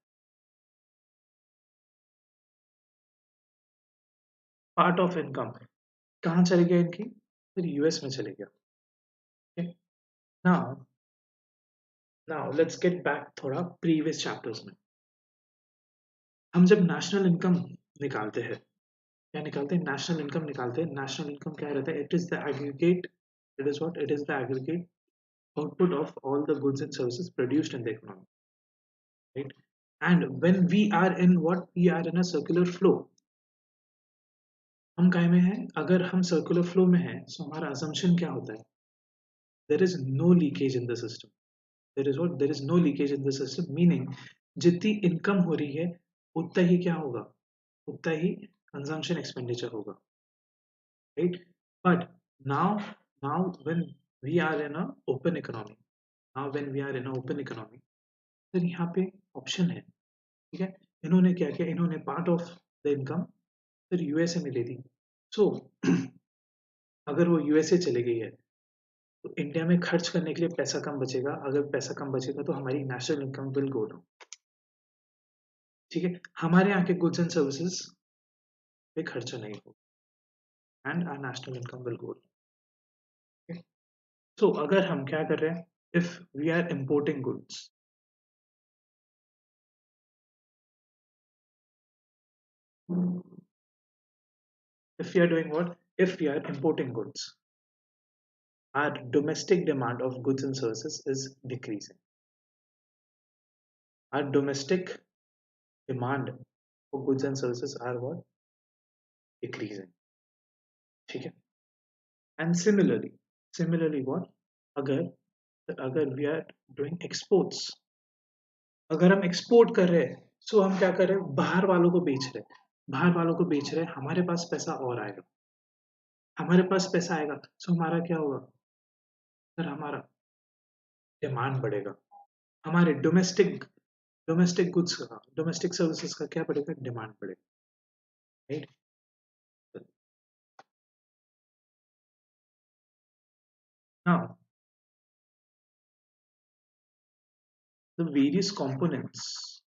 पार्ट ऑफ इनकम कहाँ चले गया इनकी, फिर यूएस में चले गया। Now now let's get back थोड़ा प्रीवियस चैप्टर्स में। हम जब नेशनल इनकम निकालते हैं, क्या निकालते हैं, नेशनल इनकम निकालते हैं। नेशनल इनकम क्या रहता है, it is the aggregate, it is what, it is the aggregate output of all the goods and services produced in the economy, right? And when we are in what, we are in a circular flow, हम काय में हैं, अगर हम circular flow में हैं, so हमारा assumption क्या होता है, there is no leakage in the system, there is what, there is no leakage in the system, meaning जितनी इनकम हो रही है उतना ही क्या होगा, उतना ही कंजम्पशन एक्सपेंडिचर होगा, right? But now when we are in a open economy, now when we are in a open economy, फिर यहाँ पे ऑप्शन है। ठीक है, इन्होंने क्या किया, इन्होंने पार्ट ऑफ द इनकम फिर यूएसए में ले दी। सो अगर वो यूएसए चली गई है तो इंडिया में खर्च करने के लिए पैसा कम बचेगा, अगर पैसा कम बचेगा तो हमारी national income will go down. ठीक है, हमारे यहाँ के गुड्स एंड सर्विसेज पे खर्चा नहीं होगा and our national income will go down. So अगर हम क्या कर रहे हैं, if we are importing goods, if we are doing what, if we are importing goods, our domestic demand of goods and services is decreasing. Our domestic demand for goods and services are what, decreasing. ठीक है, and similarly what, अगर अगर we are doing exports, अगर हम export कर रहे हैं, सो हम क्या कर रहे हैं, बाहर वालों को बेच रहे हैं, बाहर वालों को बेच रहे हैं, हमारे पास पैसा और आएगा, हमारे पास पैसा आएगा, सो हमारा क्या होगा, फिर हमारा डिमांड बढ़ेगा, हमारे डोमेस्टिक डोमेस्टिक गुड्स का, डोमेस्टिक सर्विसेज का क्या बढ़ेगा, डिमांड बढ़ेगा, right? Now the various components,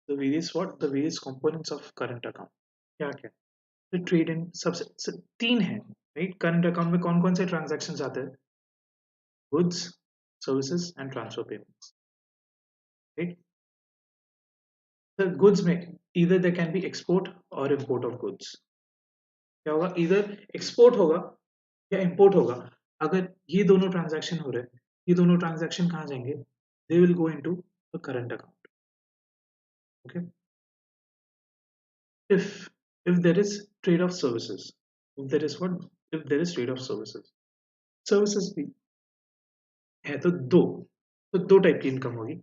the various what, the various components of current account क्या क्या, तो ट्रेड इन सबसे तीन है, राइट? करंट अकाउंट में कौन कौन से ट्रांजैक्शंस आते हैं, goods, services and transfer payments, right? तो गुड्स में इधर दे कैन बी एक्सपोर्ट और इंपोर्ट ऑफ गुड्स। क्या होगा, इधर एक्सपोर्ट होगा या इंपोर्ट होगा। अगर ये दोनों ट्रांजैक्शन हो रहे हैं, ये दोनों ट्रांजैक्शन कहाँ जाएंगे, they will go into the current account. Okay, if if there is trade of services, if there is what, if there is trade of services भी है, तो दो टाइप की इनकम होगी,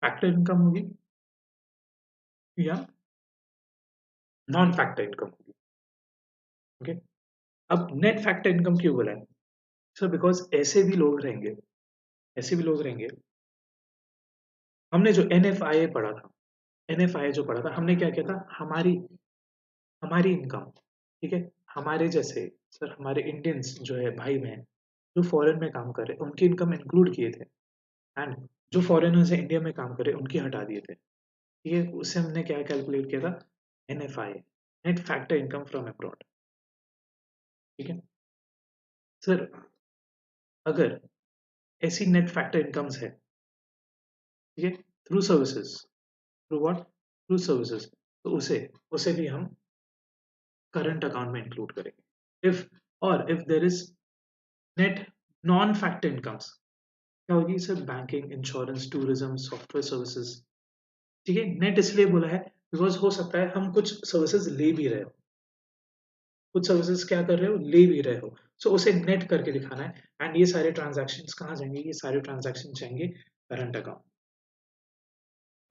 फैक्टर इनकम होगी या नॉन फैक्टर इनकम होगी। Okay, अब नेट फैक्टर इनकम क्यों बोला है सर, बिकॉज ऐसे भी लोग रहेंगे, हमने जो एनएफआईए पढ़ा था, एनएफआईए जो पढ़ा था, हमने क्या किया था, हमारी हमारी इनकम, ठीक है, हमारे जैसे सर, हमारे इंडियंस जो है भाई बहन जो फॉरेन में काम कर रहे हैं, उनकी इनकम इंक्लूड किए थे, एंड जो फॉरेनर्स है इंडिया में काम कर रहे हैं उनकी हटा दिए थे। ठीक है, उससे हमने क्या कैलकुलेट किया था, NFI, net factor income from abroad. ठीक है सर, अगर ऐसी नेट फैक्टर इनकम्स है, ठीक है, through services, through what, through services, तो उसे उसे भी हम करंट अकाउंट में इंक्लूड करेंगे। इफ और if there is net non factor incomes, क्या होगी sir, banking, insurance, tourism, software services, ठीक है, नेट इसलिए बोला है बिकॉज हो सकता है हम कुछ सर्विसेज ले भी रहे हो, कुछ सर्विसेज क्या कर रहे हो, ले भी रहे हो, सो उसे नेट करके दिखाना है। एंड ये सारे ट्रांजैक्शंस कहाँ जाएंगे, ये सारे ट्रांजैक्शन जाएंगे करंट अकाउंट,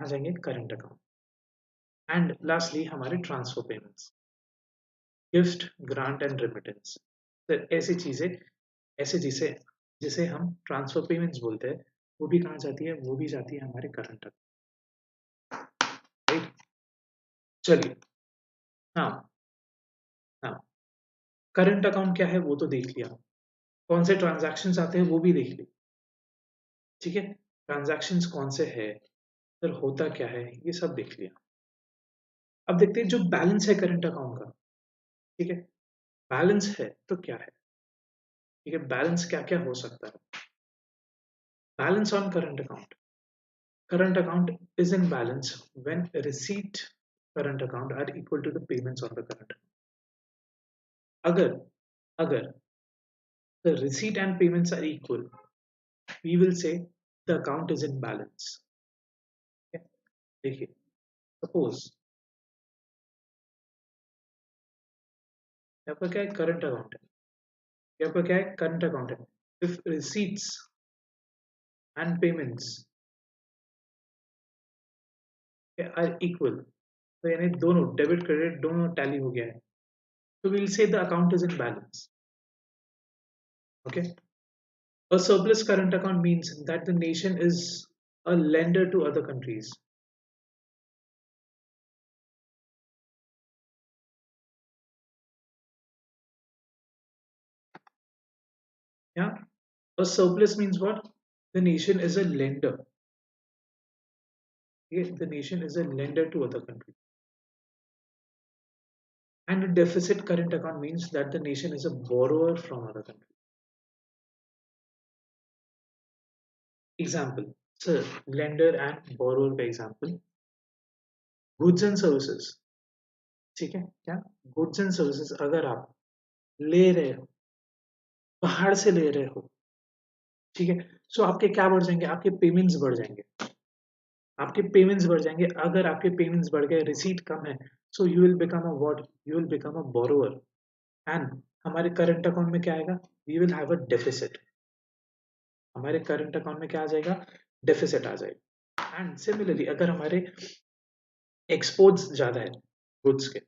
कहाँ जाएंगे, करंट अकाउंट। एंड लास्टली हमारे transfer payments, gift, grant and remittance, तो ऐसी चीजें, ऐसे जिसे जिसे हम ट्रांसफर पेमेंट्स बोलते हैं, वो भी कहाँ जाती है, वो भी जाती है हमारे करंट अकाउंट, राइट। चलिए, हाँ, हाँ, करंट अकाउंट क्या है वो तो देख लिया, कौन से ट्रांजैक्शंस आते हैं वो भी देख लिया, ठीक है, ट्रांजैक्शंस कौन से है, फिर होता क्या है, ये सब देख लिया। अब देखते हैं जो बैलेंस है करंट अकाउंट का, ठीक है, बैलेंस है तो क्या है, ठीक है, बैलेंस क्या क्या हो सकता है। Balance on current account, current account is in balance when receipt current account are equal to the payments on the current account. अगर अगर the receipt and payments are equal, we will say the account is in balance. Okay? देखिए, suppose यहाँ पर क्या है, current account है, यहाँ पर क्या है, करंट अकाउंट है। If receipts and payments are equal, तो यानी दोनों डेबिट क्रेडिट दोनों टैली हो गया है, तो we'll say the account is in balance. Okay. A surplus current account means that the nation is a lender to other countries. Yeah. A surplus means what? The nation is a lender. Okay? The nation is a lender to other countries. And a deficit current account means that the nation is a borrower from other countries. Example. Sir, lender and borrower का example. Goods and services. ठीक है क्या, goods and services अगर आप ले रहे हो, बाहर से ले रहे हो, ठीक है, सो आपके क्या बढ़ जाएंगे, आपके पेमेंट्स बढ़ जाएंगे, आपके पेमेंट्स बढ़ जाएंगे। अगर आपके पेमेंट्स बढ़ गए, रिसीट कम है, so you will become a what, you will become a borrower. And हमारे करंट अकाउंट में क्या आएगा, we will have a deficit, हमारे करंट अकाउंट में क्या आ जाएगा, डेफिसिट आ जाएगा। एंड सिमिलरली अगर हमारे एक्सपोर्ट्स ज्यादा है गुड्स के,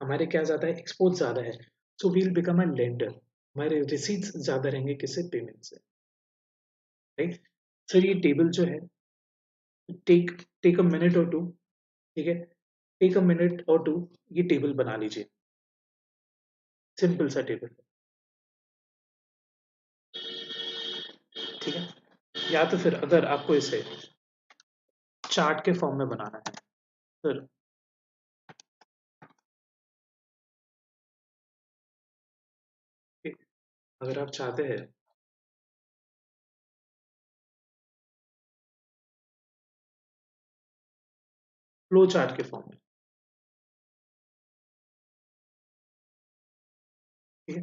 हमारे क्या ज्यादा है, एक्सपोर्ट्स ज्यादा है, so we will become a lender, हमारे रिसीट्स ज्यादा रहेंगे किससे, पेमेंट से, राइट। सर ये टेबल जो है, टेक टेक अ मिनट और टू, ठीक है, टेक अ मिनट और टू, ये टेबल बना लीजिए, सिंपल सा टेबल, ठीक है। या तो फिर अगर आपको इसे चार्ट के फॉर्म में बनाना है, फिर अगर आप चाहते हैं, फ्लो चार्ट के फॉर्म में, ठीक है,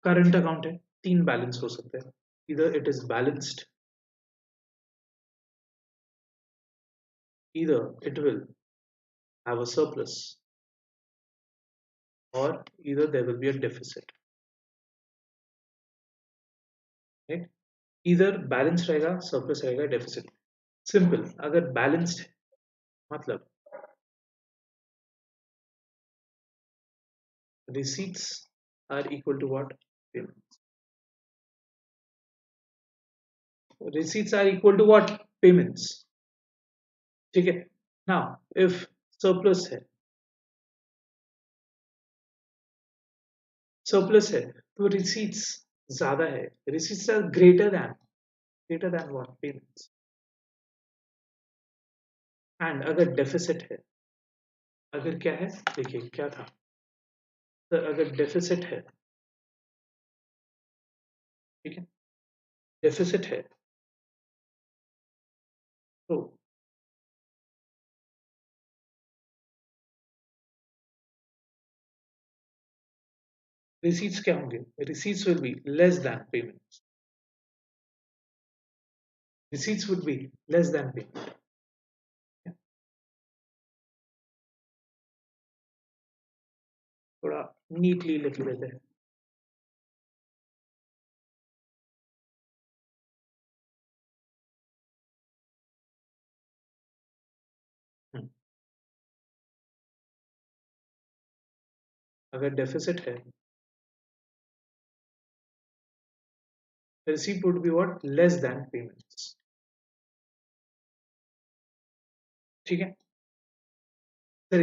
करंट अकाउंट है, तीन बैलेंस हो सकते हैं, इधर it is balanced, either it will have a surplus, or either there will be a deficit, right? Either balance रहेगा, सरप्लस रहेगा, डेफिसिट। सिंपल, अगर बैलेंस्ड मतलब receipts are equal to what, payments, receipts are equal to what, payments, ठीक है। Now if surplus है, surplus है तो receipts ज्यादा है, receipts are greater than what, payments। And अगर डेफिसिट है, अगर क्या है, देखिए क्या था, तो अगर डेफिसिट है, ठीक है, डेफिसिट है, तो receipts क्या होंगे, receipts will be less than payments, receipts would be less than payment, थोड़ा नीटली लिख लेते हैं। हम्म, अगर डेफिसिट है, receipt would be what, less than payments। ठीक है सर,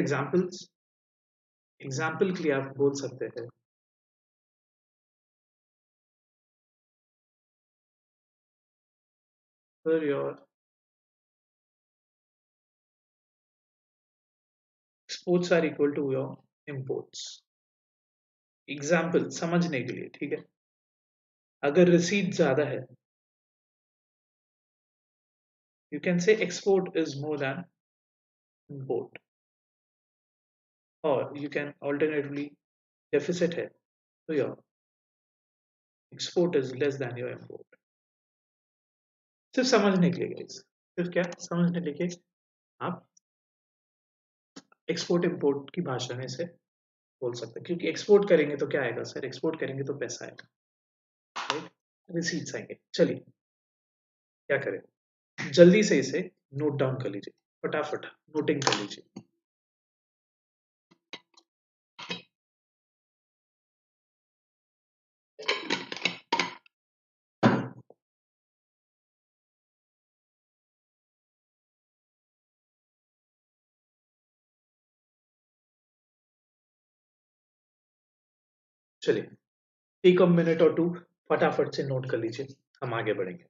एग्जाम्पल के लिए आप बोल सकते हैं, sir your exports are equal to your imports. Example समझने के लिए, ठीक है। अगर रिसीट ज्यादा है, you can say export is more than import, और यू कैन ऑल्टरनेटिवली डेफिसिट है तो your export is less than your import. सिर्फ समझने के लिए guys, सिर्फ क्या समझने के लिए आप एक्सपोर्ट इम्पोर्ट की भाषा में से बोल सकते हैं, क्योंकि एक्सपोर्ट करेंगे तो क्या आएगा सर, एक्सपोर्ट करेंगे तो पैसा आएगा, राइट, रिसीट्स आएंगे। चलिए क्या करें, जल्दी से इसे नोट डाउन कर लीजिए, फटाफट नोटिंग कर लीजिए। चलिए टेक अ मिनट और टू, फटाफट से नोट कर लीजिए, हम आगे बढ़ेंगे।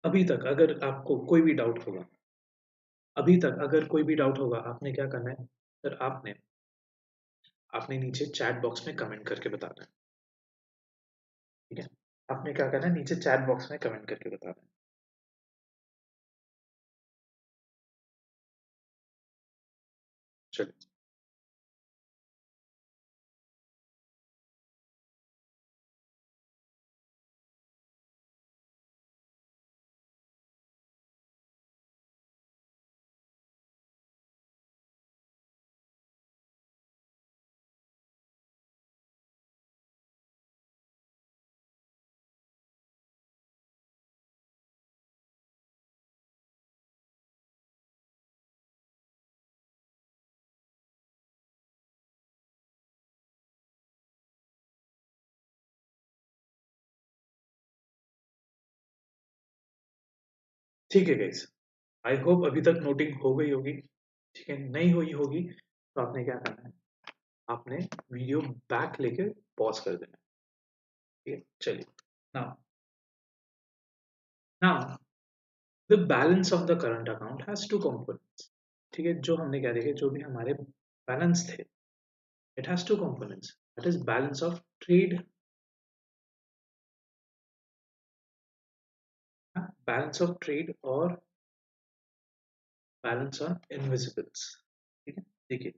अभी तक अगर आपको कोई भी डाउट होगा, अभी तक अगर कोई भी डाउट होगा, आपने क्या करना है सर, आपने आपने नीचे चैट बॉक्स में कमेंट करके बताना है, ठीक है। आपने क्या करना है, नीचे चैट बॉक्स में कमेंट करके बताना है। चलिए ठीक है गाइस, आई होप अभी तक नोटिंग हो गई होगी, ठीक है। नहीं हुई होगी तो आपने क्या करना है, आपने वीडियो बैक लेके पॉज कर देना है, ठीक है। चलिए, now now the balance of the current account has two components, ठीक है। जो हमने क्या देखे, जो भी हमारे बैलेंस थे, it has two components, that is balance of trade, balance of trade और बैलेंस ऑन इनविजिबल्स, ठीक है। देखिए,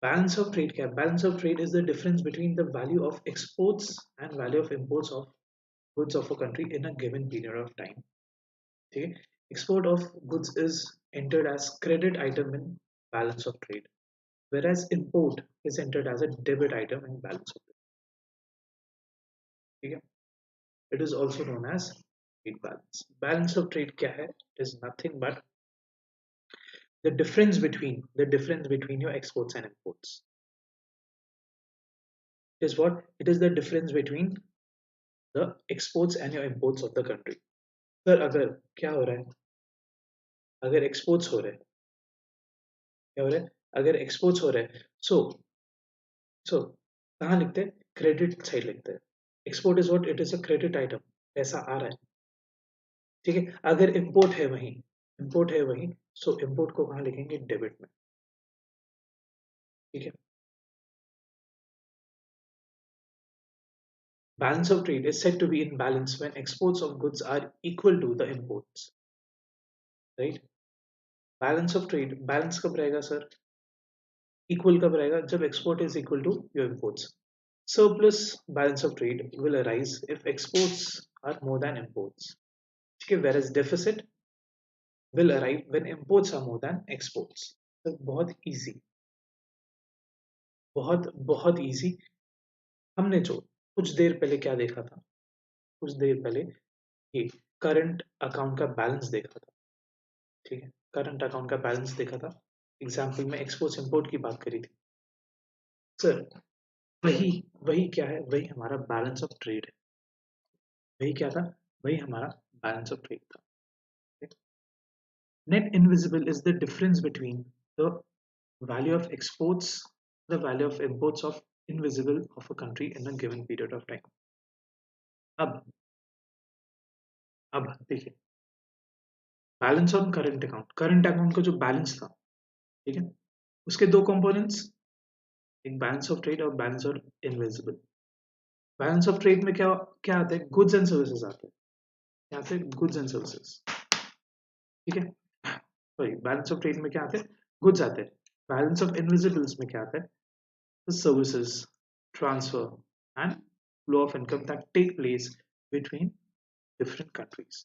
बैलेंस ऑफ ट्रेड क्या है, balance of trade is the difference between the value of exports and value of imports of goods of a country in a given period of time, ठीक है। export of goods is entered as credit item in balance of trade, whereas import is entered as a debit item in balance of trade, ठीक है। it is also known as trade balance। balance of trade क्या है, it is nothing but the difference between your exports and imports। it is what, it is the difference between the exports and your imports of the country। Sir अगर क्या हो रहा है, अगर exports हो रहे हैं, क्या हो रहा है, अगर एक्सपोर्ट्स हो रहे हैं, सो कहाँ लिखते हैं, क्रेडिट साइड लिखते हैं। Export is what, it is a credit item, पैसा आ रहा है, ठीक है। अगर इंपोर्ट है वहीं, सो इंपोर्ट को कहाँ लिखेंगे, डेबिट में, ठीक है। Balance of trade is said to be in balance when exports of goods are equal to the imports, right. Balance of trade, balance कब रहेगा सर, इक्वल कब रहेगा, जब export is equal to your imports. Surplus balance of trade will arise if exports are more than imports. ठीक है, whereas deficit will arrive when imports are more than exports. तो बहुत easy, बहुत बहुत easy. हमने जो कुछ देर पहले क्या देखा था, कुछ देर पहले ये करंट अकाउंट का बैलेंस देखा था. ठीक है, करंट अकाउंट का बैलेंस देखा था. एग्जाम्पल में एक्सपोर्ट इंपोर्ट की बात करी थी. सर वही वही क्या है, वही हमारा बैलेंस ऑफ ट्रेड है. वही क्या था, वही हमारा बैलेंस ऑफ ट्रेड था. Net invisible is the difference between the value of exports, the value of imports of invisible of a country in a given period of time. अब अब देखिए, बैलेंस ऑन करंट अकाउंट का जो balance था, ठीक है, उसके दो कंपोनेंट्स, एक बैलेंस ऑफ ट्रेड और balance of invisible. Balance of trade में क्या क्या आते हैं, गुड्स एंड सर्विसेज आते हैं. क्या आते हैं, गुड्स एंड सर्विसेज. ठीक है, सॉरी, बैलेंस ऑफ ट्रेड में क्या आते हैं, गुड्स आते हैं. बैलेंस ऑफ इनविजिबल्स में क्या आता है, services, transfer and flow of income that take place between different countries.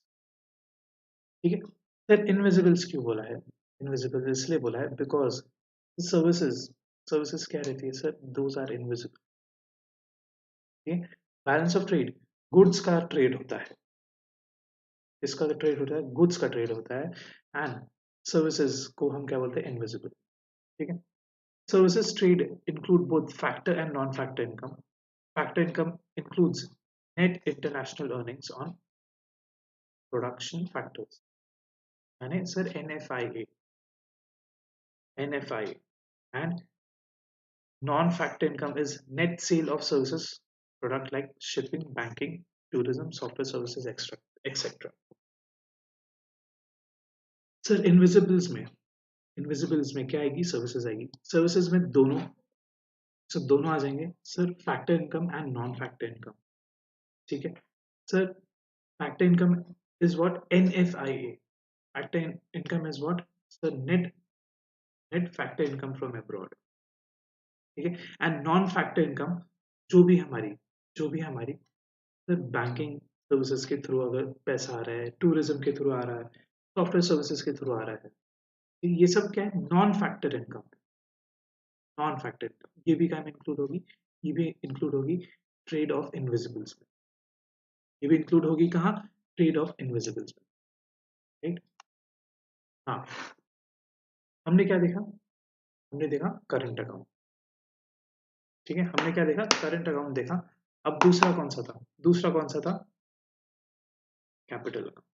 ठीक है सर, इनविजिबल्स क्यों बोला है, इनविजिबल इसलिए बोला है बिकॉज सर्विसेज, सर्विसेज क्या रहती है सर, दोज आर इनविजिबल. ठीक है, बैलेंस ऑफ ट्रेड, गुड्स का ट्रेड होता है, इसका ट्रेड होता है, गुड्स का ट्रेड होता है, एंड सर्विसेज को हम क्या बोलते हैं, इनविजिबल. ठीक है, services trade include both factor and non factor income. Factor income includes net international earnings on production factors, यानी sir NFIA, NFIA, and non-factor income is net sale of services product like shipping, banking, tourism, software services, etc. Sir invisibles में क्या आएगी, services आएगी. Services में दोनों, sir दोनों आ जाएंगे sir, factor income and non factor income. ठीक है sir, factor income is what, NFIA. Factor income is what, so net factor income from abroad. ठीक है, एंड नॉन फैक्टर इनकम जो भी हमारी सर बैंकिंग सर्विसेज के थ्रू अगर पैसा आ रहा है, टूरिज्म के थ्रू आ रहा है, सॉफ्टवेयर सर्विसेज के थ्रू आ रहा है, तो ये सब क्या है, non factor income. Non factor income ये भी क्या में इंक्लूड होगी, ये भी इंक्लूड होगी ट्रेड ऑफ इनविजिबल्स में. ये भी इंक्लूड होगी कहाँ, ट्रेड ऑफ इनविजिबल्स में. राइट, हाँ. हमने क्या देखा, हमने देखा करंट अकाउंट. ठीक है, हमने क्या देखा, करंट अकाउंट देखा. अब दूसरा कौन सा था, दूसरा कौन सा था, कैपिटल अकाउंट.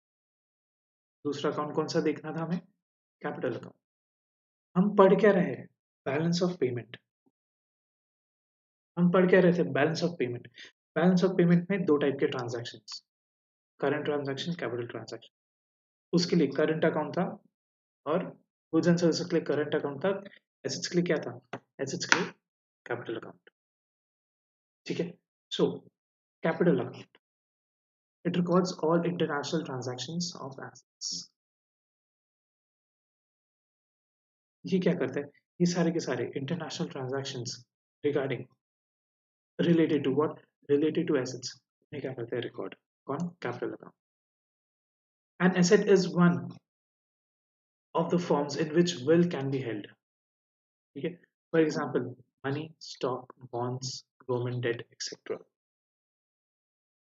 दूसरा अकाउंट कौन सा देखना था हमें, कैपिटल अकाउंट. हम पढ़ क्या रहे, बैलेंस ऑफ पेमेंट. हम पढ़ क्या रहे थे, balance of payment. Balance of payment में दो टाइप के transactions, current transaction, capital transaction. उसके लिए करंट अकाउंट था, और गुड्स एंड सर्विसेज के लिए करंट अकाउंट था. एसेट्स के लिए क्या था, एसेट्स के लिए कैपिटल अकाउंट. ठीक है, so capital account, it records all international transactions of assets. ये क्या करता है, ये सारे के सारे international transactions regarding, related to what, related to assets, ये क्या करता है, रिकॉर्ड. कौन, capital account. An asset is one of the forms in which wealth can be held. ठीक है, for example money, stock, bonds, government debt, etcetera.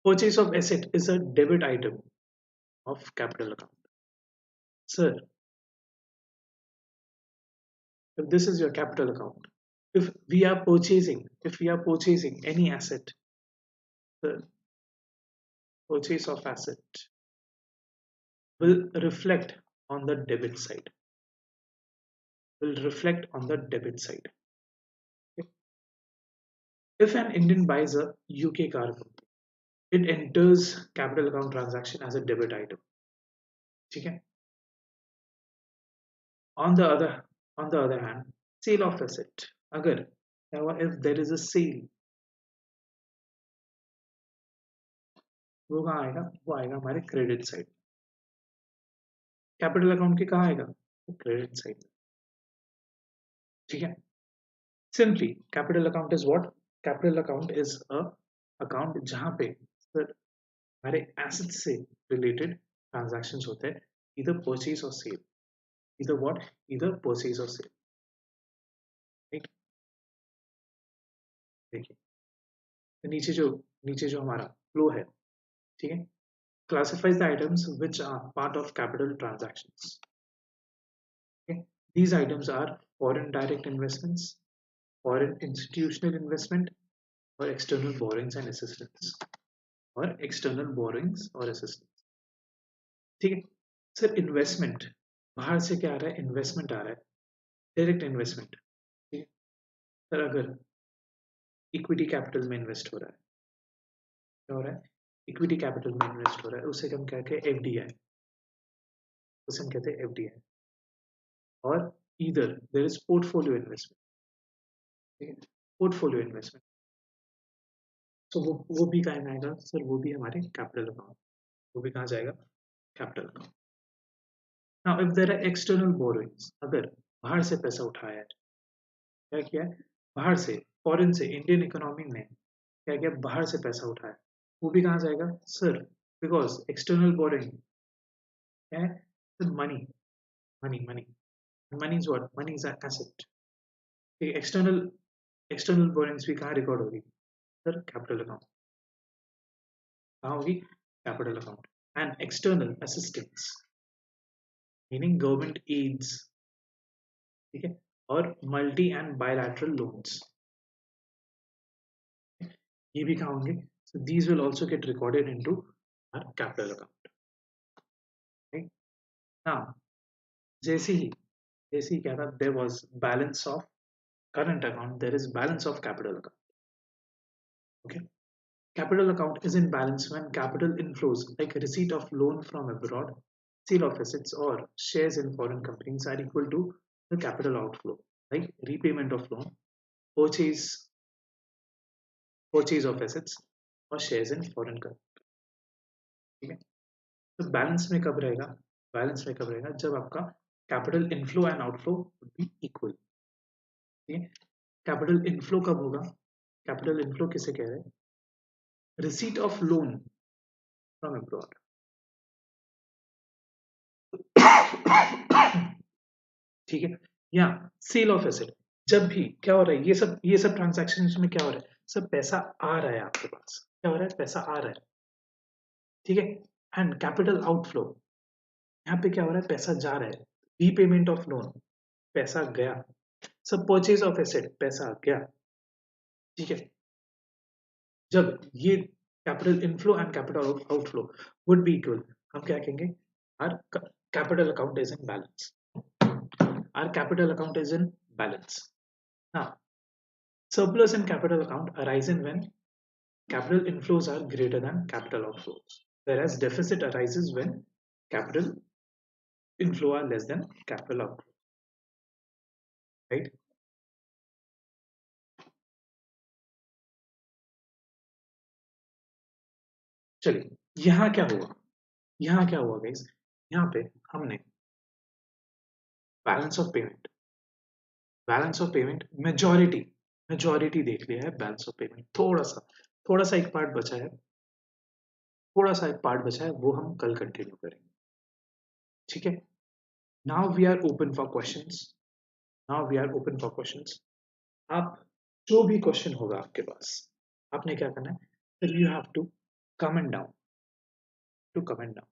Purchase of asset is a debit item of capital account. Sir, if this is your capital account, if we are purchasing any asset, the purchase of asset will reflect on the debit side. Will reflect on the debit side. Okay? If an Indian buys a UK car, it enters capital account transaction as a debit item. ठीक है? On the other hand, sale of asset. अगर if there is a sale, वो कहाँ आएगा, वो आएगा हमारे credit side. Capital account के कहाँ आएगा, क्रेडिट साइड. ठीक है, simply capital account is what, capital account is a account जहां पे सर हमारे एसेट से रिलेटेड ट्रांजैक्शंस होते हैं, इधर परचेज और सेल, इधर व्हाट, इधर परचेज और सेल। ठीक, देखिए तो नीचे जो हमारा फ्लो है, ठीक है, classifies the items which are part of capital transactions. Okay? These items are foreign direct investments, foreign institutional investment, or external borrowings and assistance, or external borrowings or assistance. ठीक है सर, इन्वेस्टमेंट बाहर से क्या आ रहा है, investment आ रहा है, direct investment. ठीक है सर, अगर इक्विटी कैपिटल में इन्वेस्ट हो रहा है, क्या हो रहा है, इक्विटी कैपिटल में इन्वेस्ट हो रहा है, उसे हम कहते हैं एफडीआई, उसे हम कहते हैं एफडीआई। और इधर देयर इज पोर्टफोलियो इन्वेस्टमेंट, ठीक है, पोर्टफोलियो इन्वेस्टमेंट, तो वो भी कहाँ में आएगा सर, वो भी हमारे कैपिटल अकाउंट, वो भी कहाँ जाएगा, capital account. Now if there are external borrowings, अगर बाहर से पैसा उठाया है, क्या किया है, बाहर से, फॉरेन से, इंडियन इकोनॉमी में क्या किया, बाहर से पैसा उठाया, वो भी कहाँ जाएगा सर, बिकॉज एक्सटर्नल बोरोइंग क्या है sir, money, money money money is what, money is asset. External external borrowings भी कहाँ रिकॉर्ड होगी सर, कैपिटल अकाउंट, कहाँ होगी, capital account. And external assistance meaning government aids, ठीक है, और मल्टी एंड बायलैटरल लोन्स, ये भी कहाँ होंगे, so these will also get recorded into our capital account, right? Now जैसे ही क्या था, there was balance of current account, there is balance of capital account, okay? Capital account is in balance when capital inflows like receipt of loan from abroad, sale of assets or shares in foreign companies are equal to the capital outflow, like repayment of loan, purchase purchase of assets और shares in foreign company, ठीक है। तो balance में कब रहेगा, balance में कब रहेगा, जब आपका कैपिटल इनफ्लो एंड आउटफ्लो भी इक्वल, ठीक है। कैपिटल इनफ्लो कब होगा, कैपिटल इनफ्लो किसे कह रहे हैं, receipt of loan from abroad, ठीक है, या सेल ऑफ एसेट, जब भी क्या हो रहा है, ये सब ट्रांजैक्शन में क्या हो रहा है, सब पैसा आ रहा है आपके पास, क्या हो रहा है, पैसा आ रहा है, ठीक है। एंड कैपिटल आउटफ्लो, यहाँ पे क्या हो रहा है, पैसा जा रहा है, रीपेमेंट ऑफ लोन, पैसा गया, सब परचेज ऑफ एसेट, पैसा गया, ठीक है। जब ये capital inflow and capital outflow would be equal, हम क्या कहेंगे, are capital account is in balance, are capital account is in balance. Now surplus in capital account arises when capital inflows are greater than capital outflows, whereas deficit arises when capital inflow are less than capital outflow, right? चलिए यहाँ क्या हुआ, यहाँ क्या हुआ guys, यहाँ पे हमने balance of payment, balance of payment majority देख लिया है, बैलेंस ऑफ पेमेंट थोड़ा सा एक पार्ट बचा है, थोड़ा सा एक पार्ट बचा है, वो हम कल कंटिन्यू करेंगे, ठीक है। Now we are open for questions, now we are open for questions. आप जो भी क्वेश्चन होगा आपके पास, आपने क्या करना है, फिर you have to comment down, to comment down.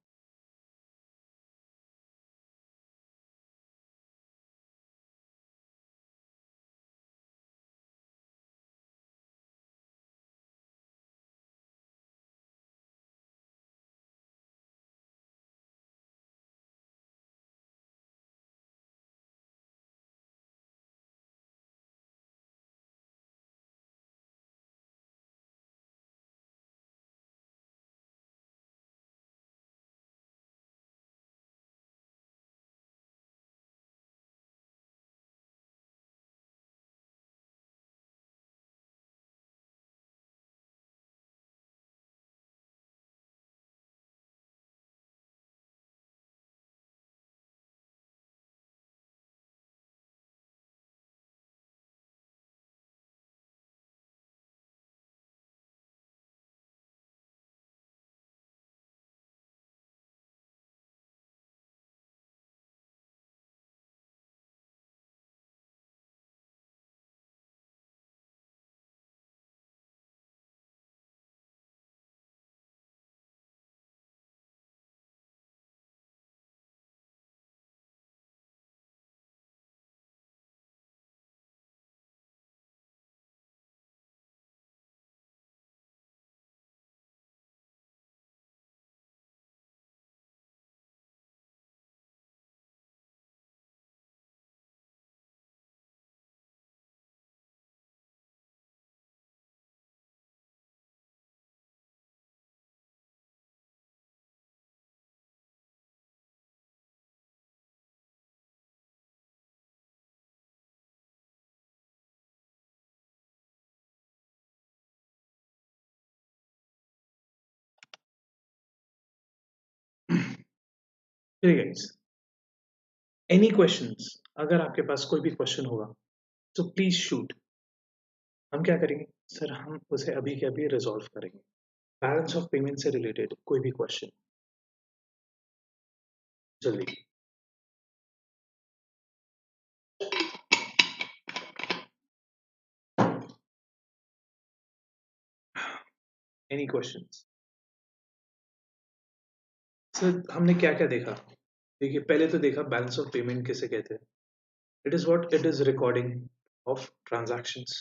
चलिए गाइस, एनी क्वेश्चंस, अगर आपके पास कोई भी क्वेश्चन होगा तो प्लीज शूट। हम क्या करेंगे सर, हम उसे अभी के अभी रिजॉल्व करेंगे। बैलेंस ऑफ पेमेंट से रिलेटेड कोई भी क्वेश्चन, जल्दी। Any questions? सर हमने क्या क्या देखा? देखिए, पहले तो देखा बैलेंस ऑफ पेमेंट किसे कहते हैं। It is what, it is recording of transactions.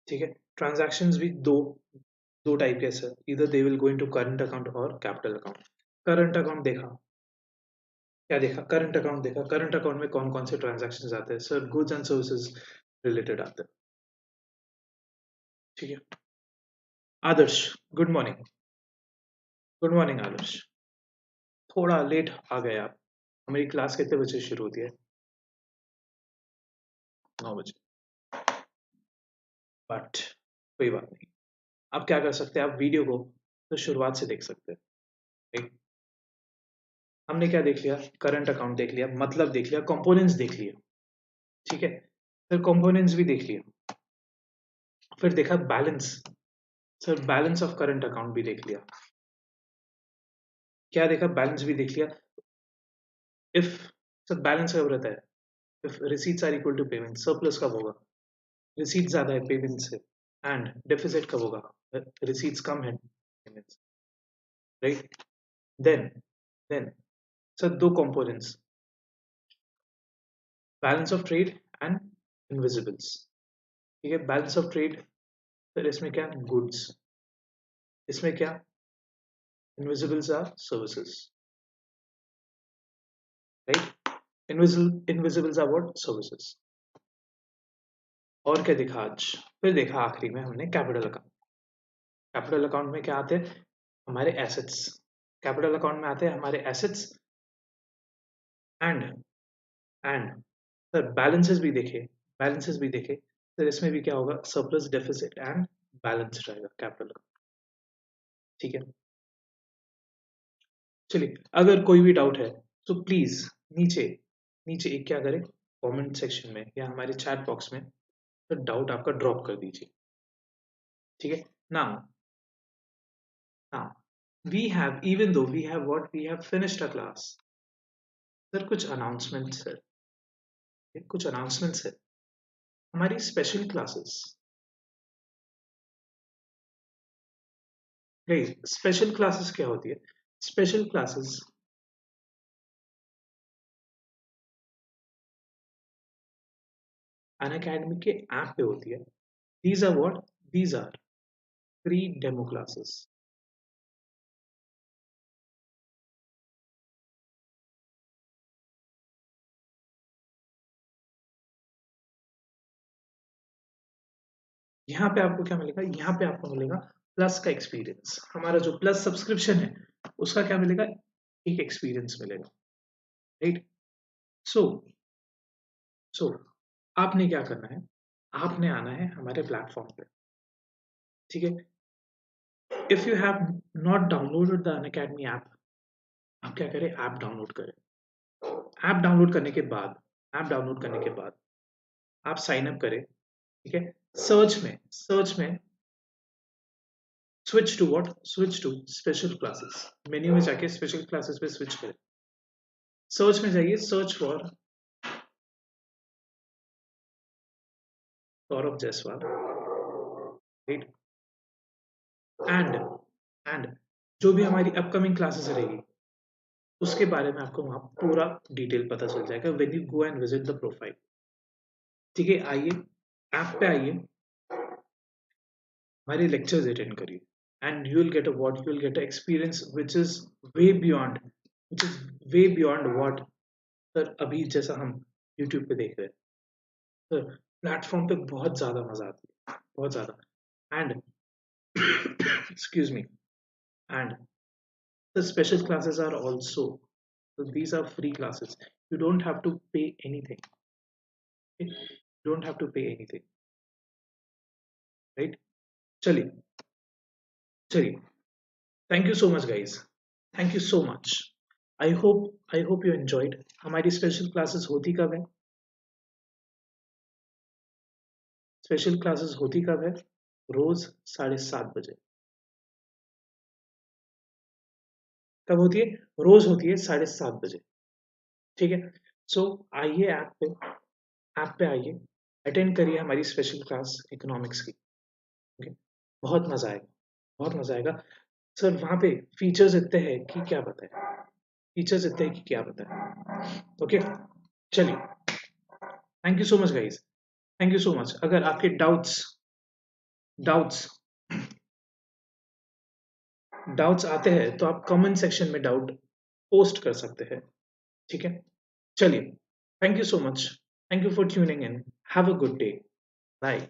ठीक है, ट्रांजैक्शंस भी दो दो टाइप के सर, इधर they will go into current account और कैपिटल अकाउंट। करंट अकाउंट देखा, क्या देखा? करंट अकाउंट देखा। करंट अकाउंट में कौन कौन से ट्रांजैक्शंस आते हैं sir? Goods and services related आते हैं। ठीक है, आदर्श, गुड मॉर्निंग। गुड मॉर्निंग आदर्श, थोड़ा लेट आ गए आप। हमारी क्लास कितने बजे शुरू होती है? 9 बजे। बट कोई बात नहीं, आप क्या कर सकते हैं, आप वीडियो को तो शुरुआत से देख सकते हैं। राइट, हमने क्या देख लिया? करंट अकाउंट देख लिया, मतलब देख लिया, कंपोनेंट्स देख लिया। ठीक है, फिर कंपोनेंट्स भी देख लिया, फिर देखा balance. Sir balance of current account भी देख लिया। क्या देखा? बैलेंस भी देख लिया। इफ सर बैलेंस कब रहता है? If receipts are equal to payment, surplus कब होगा? रिसीट ज्यादा है पेमेंट से। एंड डेफिसिट कब होगा? रिसीट्स कम है payment. Right, then then sir दो components, balance of trade and invisibles. ठीक है, बैलेंस ऑफ ट्रेड, फिर इसमें क्या? गुड्स। इसमें क्या? Invisibles are services. Right, invisibles are what? Services. और क्या देखा आज? फिर देखा आखिरी में हमने कैपिटल अकाउंट। कैपिटल अकाउंट में क्या आते हैं? हमारे एसेट्स। कैपिटल अकाउंट में आते हैं हमारे assets. And and sir balances भी देखे, बैलेंसेस भी देखे। सर इसमें भी क्या होगा? सरप्लस, डेफिसिट एंड बैलेंस रहेगा कैपिटल अकाउंट। ठीक है, चलिए, अगर कोई भी डाउट है तो प्लीज नीचे नीचे एक क्या करें, कमेंट सेक्शन में या हमारे चैट बॉक्स में तो डाउट आपका ड्रॉप कर दीजिए। ठीक है, now now we have, even though we have what, we have finished a class. Sir कुछ अनाउंसमेंट्स है, कुछ अनाउंसमेंट्स है। हमारी स्पेशल क्लासेस, नहीं, स्पेशल क्लासेस क्या होती है? स्पेशल क्लासेस अनअकैडमी के ऐप पे होती है। These are what, these are free demo classes. यहाँ पे आपको क्या मिलेगा? यहाँ पे आपको मिलेगा प्लस का एक्सपीरियंस। हमारा जो प्लस सब्सक्रिप्शन है उसका क्या मिलेगा? एक एक्सपीरियंस मिलेगा। राइट, सो सो आपने क्या करना है? आपने आना है हमारे प्लेटफॉर्म पे। ठीक है, if you have not downloaded the Unacademy app, आप क्या करें? ऐप डाउनलोड करें। ऐप डाउनलोड करने के बाद, ऐप डाउनलोड करने के बाद आप साइन अप करें। ठीक है, सर्च में switch to what, switch to special classes. Menu में जाके स्पेशल क्लासेस पे स्विच करें। सर्च में जाइए, search for Saurabh Jaiswal. Right, and and जो भी हमारी अपकमिंग क्लासेस रहेगी उसके बारे में आपको वहां पूरा डिटेल पता चल जाएगा when you go and visit the profile. ठीक है, आइए, ऐप पे आइए, हमारे लेक्चर्स अटेंड करिए, and you will get a what, you will get a experience which is way beyond, which is way beyond what sir अभी जैसा हम यूट्यूब पे देख रहे हैं। सर प्लेटफॉर्म पे बहुत ज्यादा मजा आती है, बहुत ज्यादा। And excuse me, and the special classes are also, so these are free classes. You don't have to pay anything. Okay? You don't have to pay anything, right? चलिए, चलिए, thank you so much guys, thank you so much। I hope you enjoyed. हमारी special classes होती कब है? Special classes होती कब है? रोज 7:30 बजे। कब होती है? रोज होती है 7:30 बजे। ठीक है। सो आइए ऐप पे आइए, अटेंड करिए हमारी स्पेशल क्लास इकोनॉमिक्स की। ओके। बहुत मजा आएगा, बहुत मजा आएगा। सर वहाँ पे फीचर्स इतने हैं कि क्या बताएं, फीचर्स इतने हैं कि क्या बताएं। ओके, चलिए। Thank you so much guys, thank you so much. अगर आपके डाउट्स डाउट्स आते हैं तो आप कमेंट सेक्शन में डाउट पोस्ट कर सकते हैं। ठीक है, चलिए। Thank you so much, thank you for tuning in. Have a good day, bye.